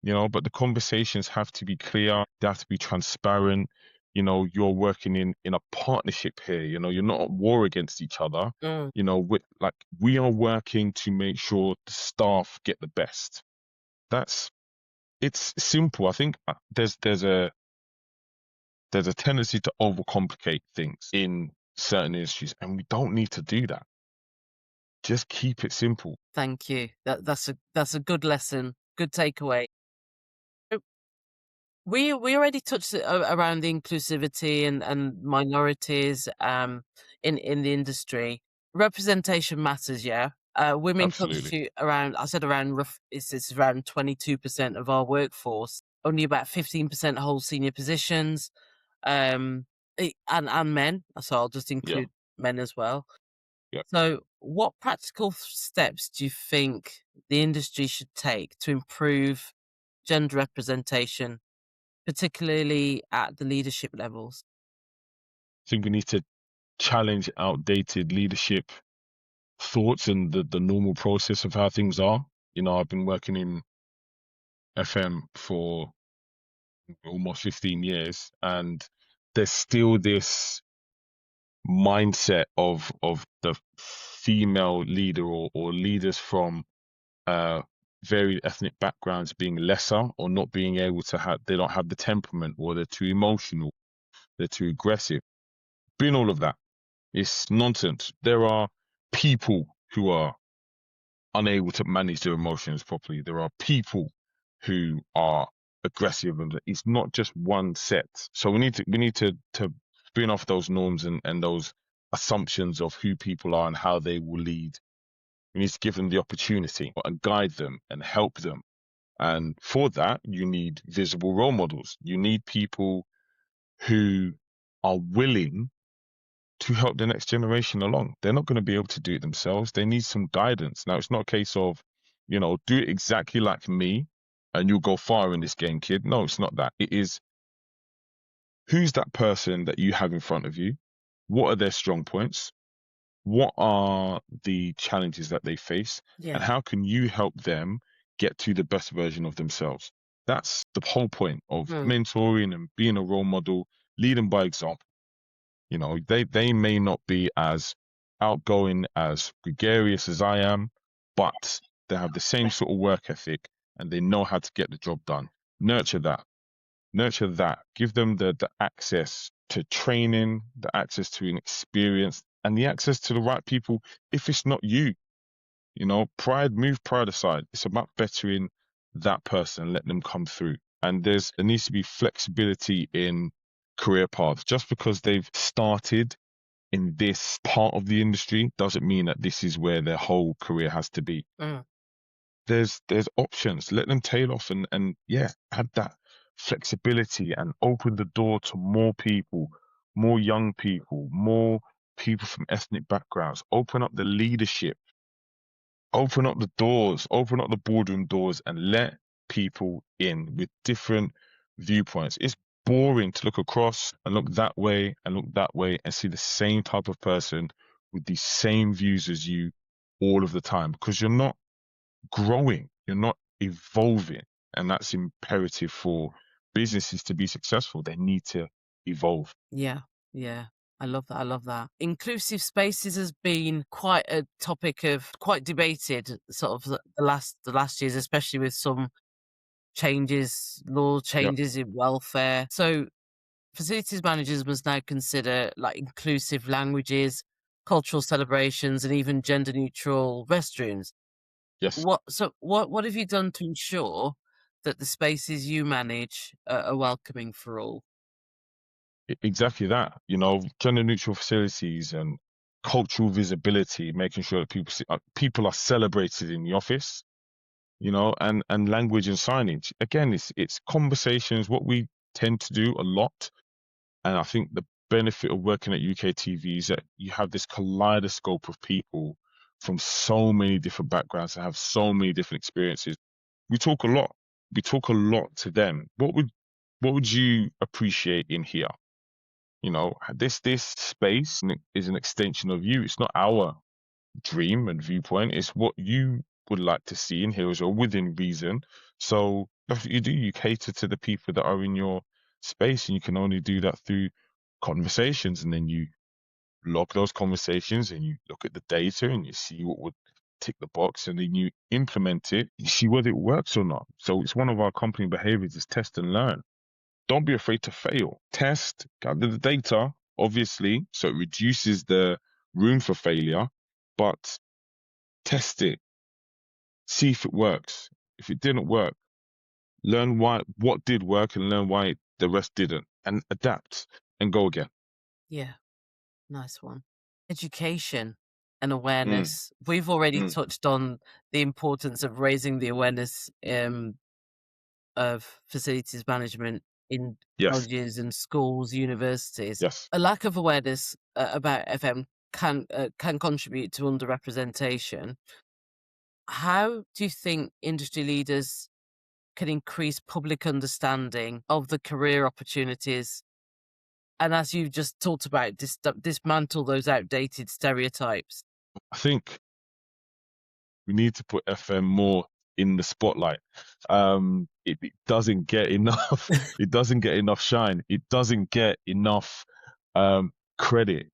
But the conversations have to be clear, they have to be transparent. You're working in a partnership here. You're not at war against each other. Mm. We are working to make sure the staff get the best. It's simple. I think there's a tendency to overcomplicate things in certain industries, and we don't need to do that. Just keep it simple. Thank you. That's a good lesson, good takeaway. So we already touched around the inclusivity and minorities in the industry. Representation matters, yeah. Women Absolutely. constitute around, I said around it's around 22% of our workforce. Only about 15% hold senior positions. And men, so I'll just Yeah. include men as well. Yeah. So, what practical steps do you think the industry should take to improve gender representation, particularly at the leadership levels? I think we need to challenge outdated leadership thoughts and the normal process of how things are. I've been working in FM for almost 15 years, and there's still this mindset of the female leader or leaders from uh varied ethnic backgrounds being lesser or not being able to have, they don't have the temperament, or they're too emotional, they're too aggressive. Being all of that, it's nonsense. There are people who are unable to manage their emotions properly. There are people who are aggressive, and it's not just one set. So we need to spin off those norms and those assumptions of who people are and how they will lead. We need to give them the opportunity and guide them and help them. And for that, you need visible role models. You need people who are willing to help the next generation along. They're not going to be able to do it themselves. They need some guidance. Now, it's not a case of, do it exactly like me and you'll go far in this game, kid. No, it's not that. It is, who's that person that you have in front of you? What are their strong points? What are the challenges that they face? And Yeah. how can you help them get to the best version of themselves? That's the whole point of Mm. mentoring and being a role model, leading by example. They may not be as outgoing, as gregarious as I am, but they have the same sort of work ethic and they know how to get the job done. Nurture that. Nurture that. Give them the access to training, the access to an experience, and the access to the right people. If it's not you, move pride aside. It's about bettering that person, let them come through. And there needs to be flexibility in career paths. Just because they've started in this part of the industry doesn't mean that this is where their whole career has to be. Mm. There's options. Let them tail off and yeah, add that flexibility and open the door to more people, more young people, more people from ethnic backgrounds. Open up the leadership, open up the doors, open up the boardroom doors, and let people in with different viewpoints. It's boring to look across and look that way and look that way and see the same type of person with the same views as you all of the time, because you're not growing, you're not evolving. And that's imperative for businesses to be successful. They need to evolve. Yeah. Yeah. I love that. I love that. Inclusive spaces has been quite a topic of quite debated sort of the last years, especially with some law Yep. changes in welfare. So facilities managers must now consider like inclusive languages, cultural celebrations, and even gender neutral restrooms. Yes. What have you done to ensure that the spaces you manage are welcoming for all? Exactly that. You know, gender neutral facilities and cultural visibility, making sure that people are celebrated in the office. You know, and language and signage. Again, it's conversations. What we tend to do a lot, and I think the benefit of working at UK TV is that you have this kaleidoscope of people from so many different backgrounds and have so many different experiences. We talk a lot. We talk a lot to them. What would you appreciate in here? You know, this space is an extension of you. It's not our dream and viewpoint. It's what you would like to see in here as well, within reason. So that's what you do. You cater to the people that are in your space, and you can only do that through conversations. And then you log those conversations, and you look at the data, and you see what would tick the box, and then you implement it. You see whether it works or not. So it's one of our company behaviors is test and learn. Don't be afraid to fail. Test, gather the data, obviously, so it reduces the room for failure, but test it, see if it works. If it didn't work, learn what did work and learn why the rest didn't, and adapt and go again. Yeah, nice one. Education and Mm, awareness. We've already mm. touched on the importance of raising the awareness of facilities management in Yes, colleges and schools, universities. yes. A lack of awareness about FM can contribute to underrepresentation. How do you think industry leaders can increase public understanding of the career opportunities? And as you just talked about, dismantle those outdated stereotypes. I think we need to put FM more in the spotlight. It doesn't get enough. It doesn't get enough shine. It doesn't get enough credit.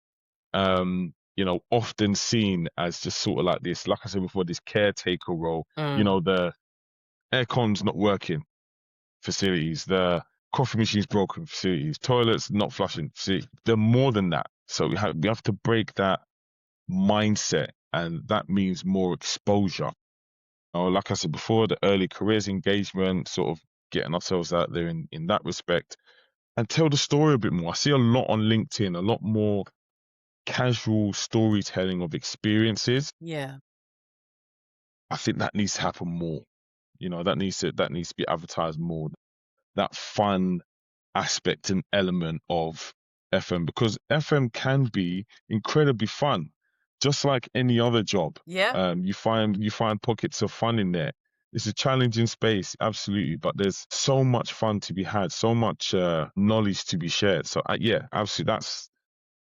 You know, often seen as just sort of like this, like I said before, this caretaker role. You Mm, know, the aircon's not working facilities, the coffee machine's broken facilities, toilets not flushing facilities. They're more than that. So we have to break that mindset, and that means more exposure. Like I said before, the early careers engagement, sort of getting ourselves out there in that respect, and tell the story a bit more. I see a lot on LinkedIn, a lot more casual storytelling of experiences. yeah. I think that needs to happen more. You know, that needs to be advertised more. That fun aspect and element of FM, because FM can be incredibly fun, just like any other job. Yeah. You find pockets of fun in there. It's a challenging space, absolutely, but there's so much fun to be had, so much knowledge to be shared. So yeah, absolutely,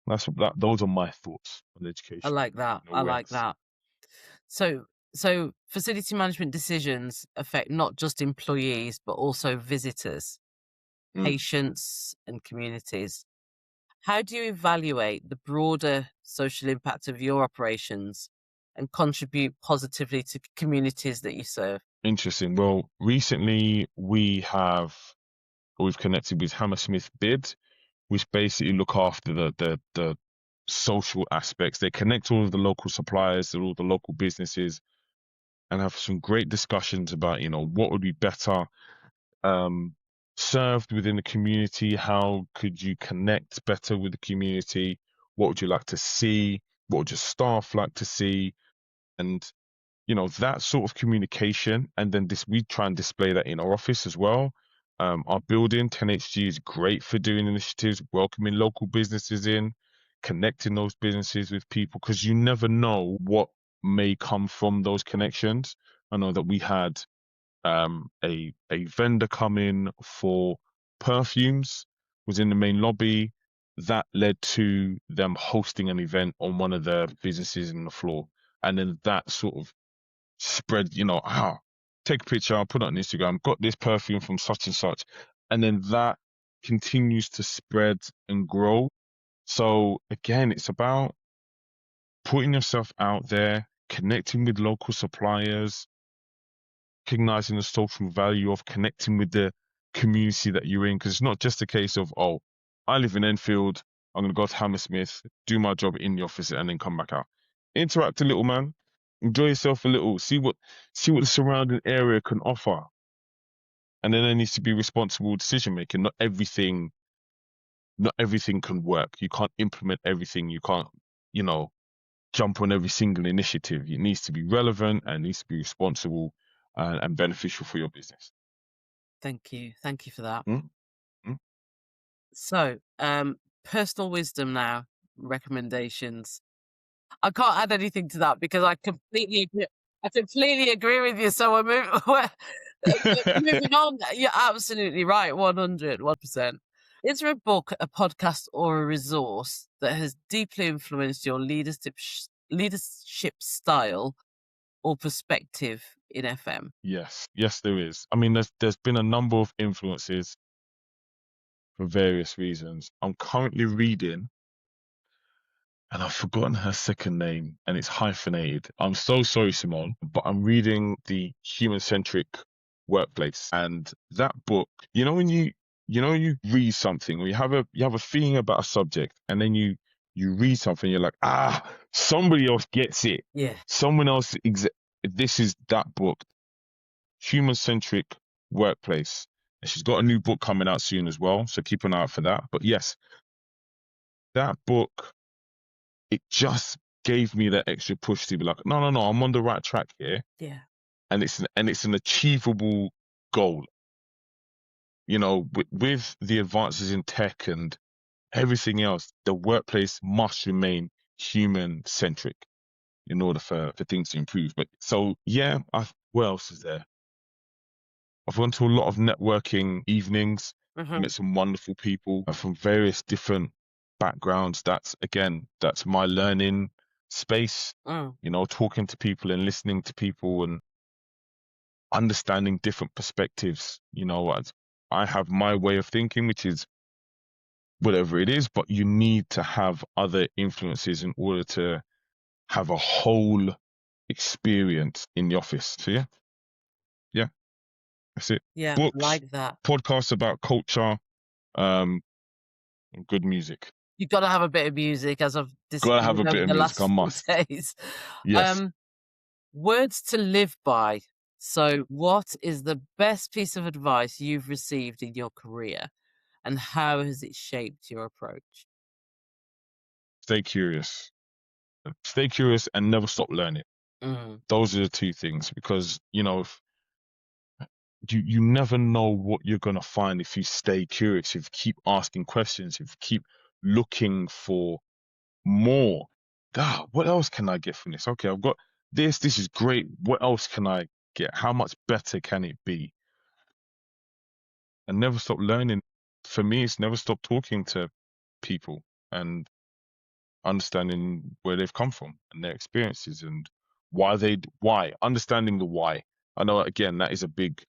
those are my thoughts on I education like that. and I like awareness. that. So so facility management decisions affect not just employees, but also visitors, Mm. patients, and communities. How do you evaluate the broader social impact of your operations and contribute positively to communities that you serve? Interesting. Well, recently we've connected with Hammersmith Bid, which basically look after the social aspects. They connect all of the local suppliers and all the local businesses, and have some great discussions about, you know, what would be better um, served within the community. How could you connect better with the community? What would you like to see? What would your staff like to see? And you know, that sort of communication, and then this we try and display that in our office as well. Our building 10HG is great for doing initiatives, welcoming local businesses in, connecting those businesses with people, because you never know what may come from those connections. I know that we had a vendor come in for perfumes, was in the main lobby. That led to them hosting an event on one of the businesses in the floor, and then that sort of spread, you know, take a picture, I'll put it on Instagram, got this perfume from such and such. And then that continues to spread and grow. So again, it's about putting yourself out there, connecting with local suppliers, recognizing the social value of connecting with the community that you're in. Because it's not just a case of, oh, I live in Enfield, I'm going to go to Hammersmith, do my job in the office, and then come back out. Interact a little, man. Enjoy yourself a little. See what the surrounding area can offer. And then there needs to be responsible decision making. Not everything not everything can work. You can't implement everything. You can't, you know, jump on every single initiative. It needs to be relevant and needs to be responsible and beneficial for your business. Thank you. Thank you for that. Mm, mm. So, personal wisdom now, recommendations. I can't add anything to that because I completely agree with you. So we're moving on. You're absolutely right, 101%. Is there a book, a podcast, or a resource that has deeply influenced your leadership style or perspective in FM? Yes, yes, there is. I mean, there's been a number of influences for various reasons. I'm currently reading, and I've forgotten her second name, and it's hyphenated. I'm so sorry, Simone, but I'm reading The Human-Centric Workplace, and that book, you read something, or you have a feeling about a subject, and then you read something, you're like, somebody else gets it. Yeah. Someone else. This is that book, Human-Centric Workplace. And she's got a new book coming out soon as well, so keep an eye out for that. But yes, that book, it just gave me that extra push to be like, no, no, no, I'm on the right track here, Yeah. and it's an achievable goal. With the advances in tech and everything else, the workplace must remain human centric in order for things to improve. But so yeah, what else is there? I've gone to a lot of networking evenings, Hmm. met some wonderful people from various different backgrounds. That's my learning space, Mm. talking to people and listening to people and understanding different perspectives. I have my way of thinking, which is whatever it is, but you need to have other influences in order to have a whole experience in the office. So yeah, that's it. Yeah, Books, like that. podcasts about culture, um, good music. You've got to have a bit of music, as I've Gotta have a discovered bit over of the music. I last few must. days. Yes. Um, Words to live by. So, what is the best piece of advice you've received in your career, and how has it shaped your approach? Stay curious. Stay curious and never stop learning. Mm, Those are the two things, because if you never know what you're gonna find if you stay curious, if you keep asking questions, if you keep looking for more. What else can I get from this? Okay, I've got this. This is great. What else can I get? How much better can it be? And never stop learning. For me, it's never stop talking to people and understanding where they've come from and their experiences and why understanding the why. I know, again, that is a big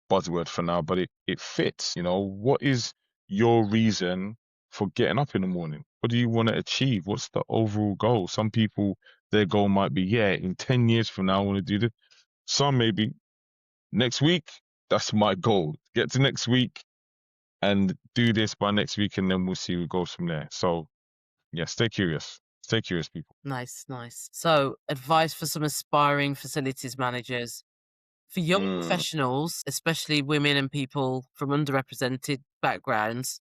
buzzword for now, but it fits. What is your reason for getting up in the morning? What do you want to achieve? What's the overall goal? Some people, their goal might be, yeah, in 10 years from now I want to do this. Some maybe next week, that's my goal, get to next week and do this by next week, and then we'll see who goes from there. So yeah, stay curious, people. nice, nice. So, advice for some aspiring facilities managers. For young Mm. professionals, especially women and people from underrepresented backgrounds,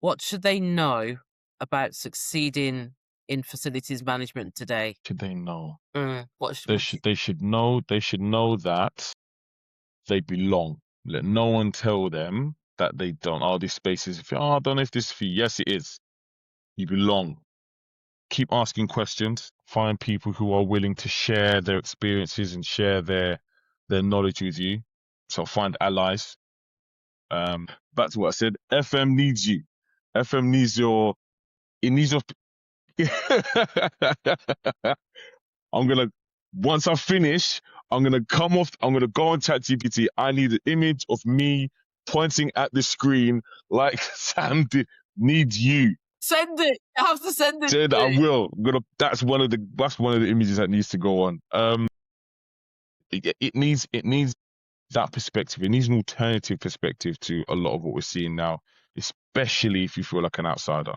what should they know about succeeding in facilities management today? Should they know? What They should know that they belong. Let no one tell them that they don't. Oh, this space is for, I don't know if this is for you. Yes, it is. You belong. Keep asking questions. Find people who are willing to share their experiences and share their knowledge with you. So find allies. Back to what I said. FM needs you. FM needs your. It needs your. I'm gonna Once I finish, I'm gonna go on ChatGPT. I need an image of me pointing at the screen like Sam needs you. Send it. You have to send it Said to I me. will. That's one of the images that needs to go on. It needs that perspective. It needs an alternative perspective to a lot of what we're seeing now, especially if you feel like an outsider.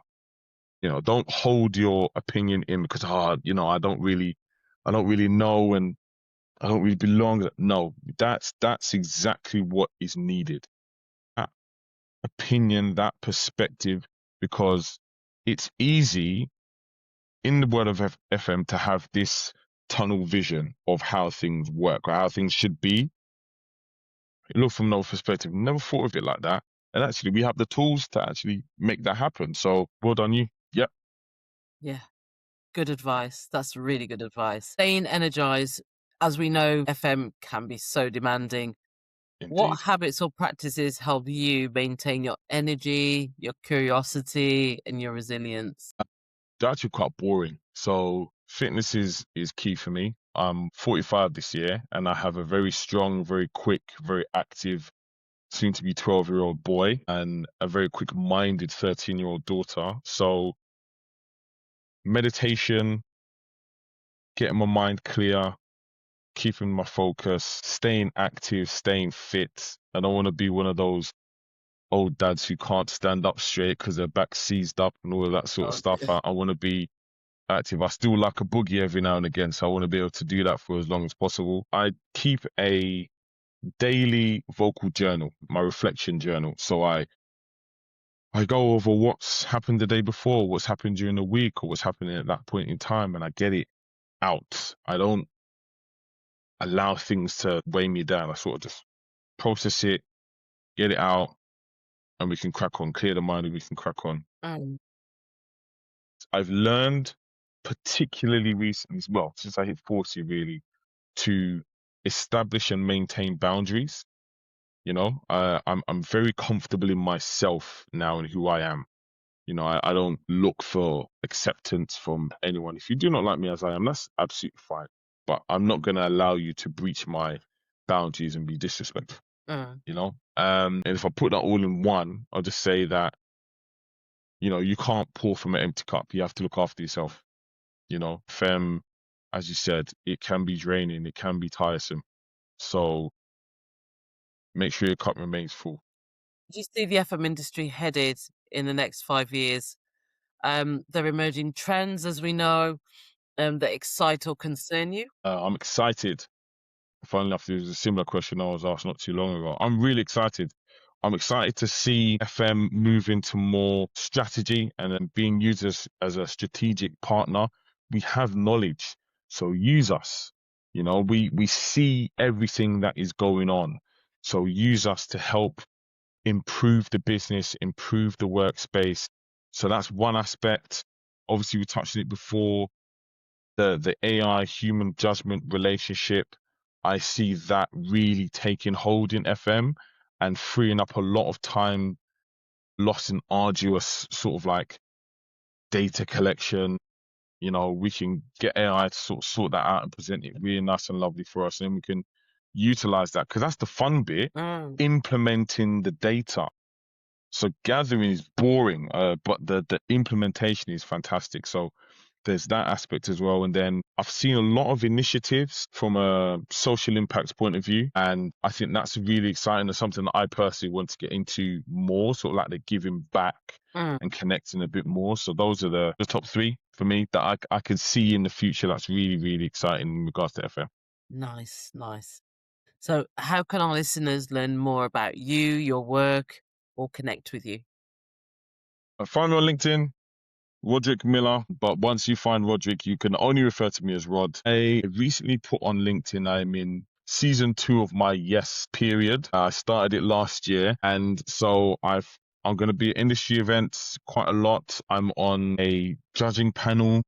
Don't hold your opinion in because I don't really know, and I don't really belong. No, that's exactly what is needed. That opinion, that perspective, because it's easy in the world of FM to have this tunnel vision of how things work or how things should be. You look from another perspective, never thought of it like that. And actually, we have the tools to actually make that happen. So well done, you. Yep, Yeah, good advice. That's really good advice. Staying energized, as we know, FM can be so demanding. What indeed. habits or practices help you maintain your energy, your curiosity, and your resilience? They're actually quite boring. So fitness is key for me. I'm 45 this year, and I have a very strong, very quick, very active, soon to be 12-year-old boy, and a very quick-minded 13-year-old daughter. So meditation, getting my mind clear, keeping my focus, staying active, staying fit. I don't want to be one of those old dads who can't stand up straight because their back seized up and all of that sort of Oh, stuff. I want to be active. I still like a boogie every now and again, so I want to be able to do that for as long as possible. I keep a daily vocal journal, my reflection journal. So I go over what's happened the day before, what's happened during the week, or what's happening at that point in time, and I get it out. I don't allow things to weigh me down. I sort of just process it, get it out, and we can crack on. Clear the mind, and we can crack on. mm, I've learned, particularly recently, well, since I hit 40, really, to establish and maintain boundaries. I'm very comfortable in myself now and who I am. I don't look for acceptance from anyone. If you do not like me as I am, that's absolutely fine. But I'm not going to allow you to breach my boundaries and be disrespectful. mm. And if I put that all in one, I'll just say that you can't pour from an empty cup. You have to look after yourself. Fem, as you said, it can be draining, it can be tiresome. So make sure your cup remains full. Do you see the FM industry headed in the next 5 years? There are emerging trends, as we know, that excite or concern you. I'm excited. Funnily enough, there was a similar question I was asked not too long ago. I'm really excited. I'm excited to see FM move into more strategy and then being used as a strategic partner. We have knowledge, so use us. We see everything that is going on. So use us to help improve the business, improve the workspace. So that's one aspect. Obviously, we touched on it before, the AI human judgment relationship. I see that really taking hold in FM and freeing up a lot of time lost in arduous sort of like data collection. We can get AI to sort that out and present it really nice and lovely for us, and then we can utilize that, because that's the fun bit, Mm. implementing the data. So gathering is boring, but the implementation is fantastic. So there's that aspect as well. And then I've seen a lot of initiatives from a social impact point of view, and I think that's really exciting. It's something that I personally want to get into more, sort of like the giving back Mm. and connecting a bit more. So those are the top three for me that I could see in the future. That's really, really exciting in regards to FM. Nice, nice. So, how can our listeners learn more about you, your work, or connect with you? Find me on LinkedIn, Roderick Miller, but once you find Roderick, you can only refer to me as Rod. I recently put on LinkedIn I'm in season 2 of my Yes period. I started it last year, and so I'm going to be at industry events quite a lot. I'm on a judging panel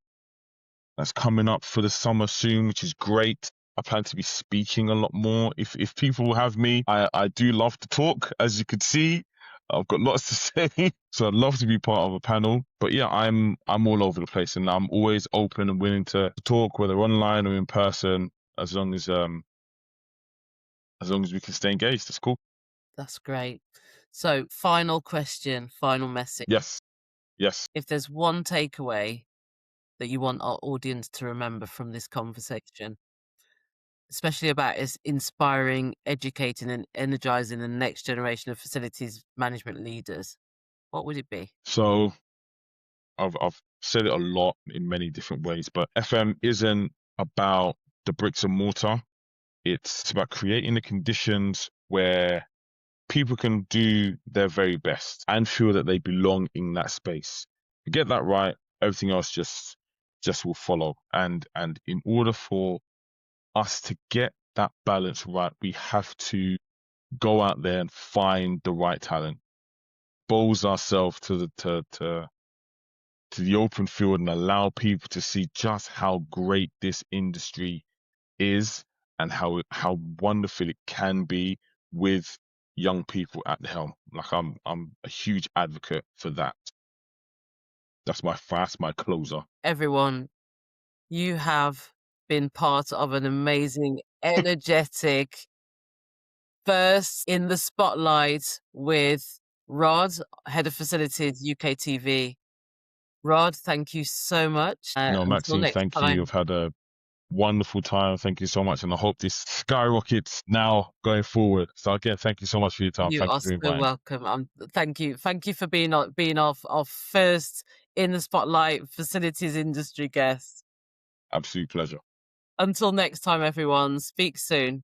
that's coming up for the summer soon, which is great. I plan to be speaking a lot more. If people have me, I do love to talk, as you could see. I've got lots to say, so I'd love to be part of a panel. But yeah, I'm all over the place, and I'm always open and willing to talk, whether online or in person, as long as we can stay engaged. That's cool. That's great. So, final question, final message. Yes, yes. If there's one takeaway that you want our audience to remember from this conversation, especially about is inspiring, educating, and energizing the next generation of facilities management leaders, what would it be? So I've said it a lot in many different ways, but FM isn't about the bricks and mortar. It's about creating the conditions where people can do their very best and feel that they belong in that space. You get that right, everything else just will follow. And in order for us to get that balance right, we have to go out there and find the right talent, expose ourselves to the open field and allow people to see just how great this industry is and how wonderful it can be with young people at the helm. Like I'm a huge advocate for that. That's my closer. Everyone, you have been part of an amazing, energetic first in the spotlight with Rod, Head of Facilities, UK TV. Rod, thank you so much. No, Until Maxine, next thank you. time, You've had a wonderful time. Thank you so much. And I hope this skyrockets now going forward. So again, thank you so much for your time. you Thank are you for so inviting me. welcome. Thank you. Thank you for being our first in the spotlight facilities industry guest. Absolute pleasure. Until next time, everyone. Speak soon.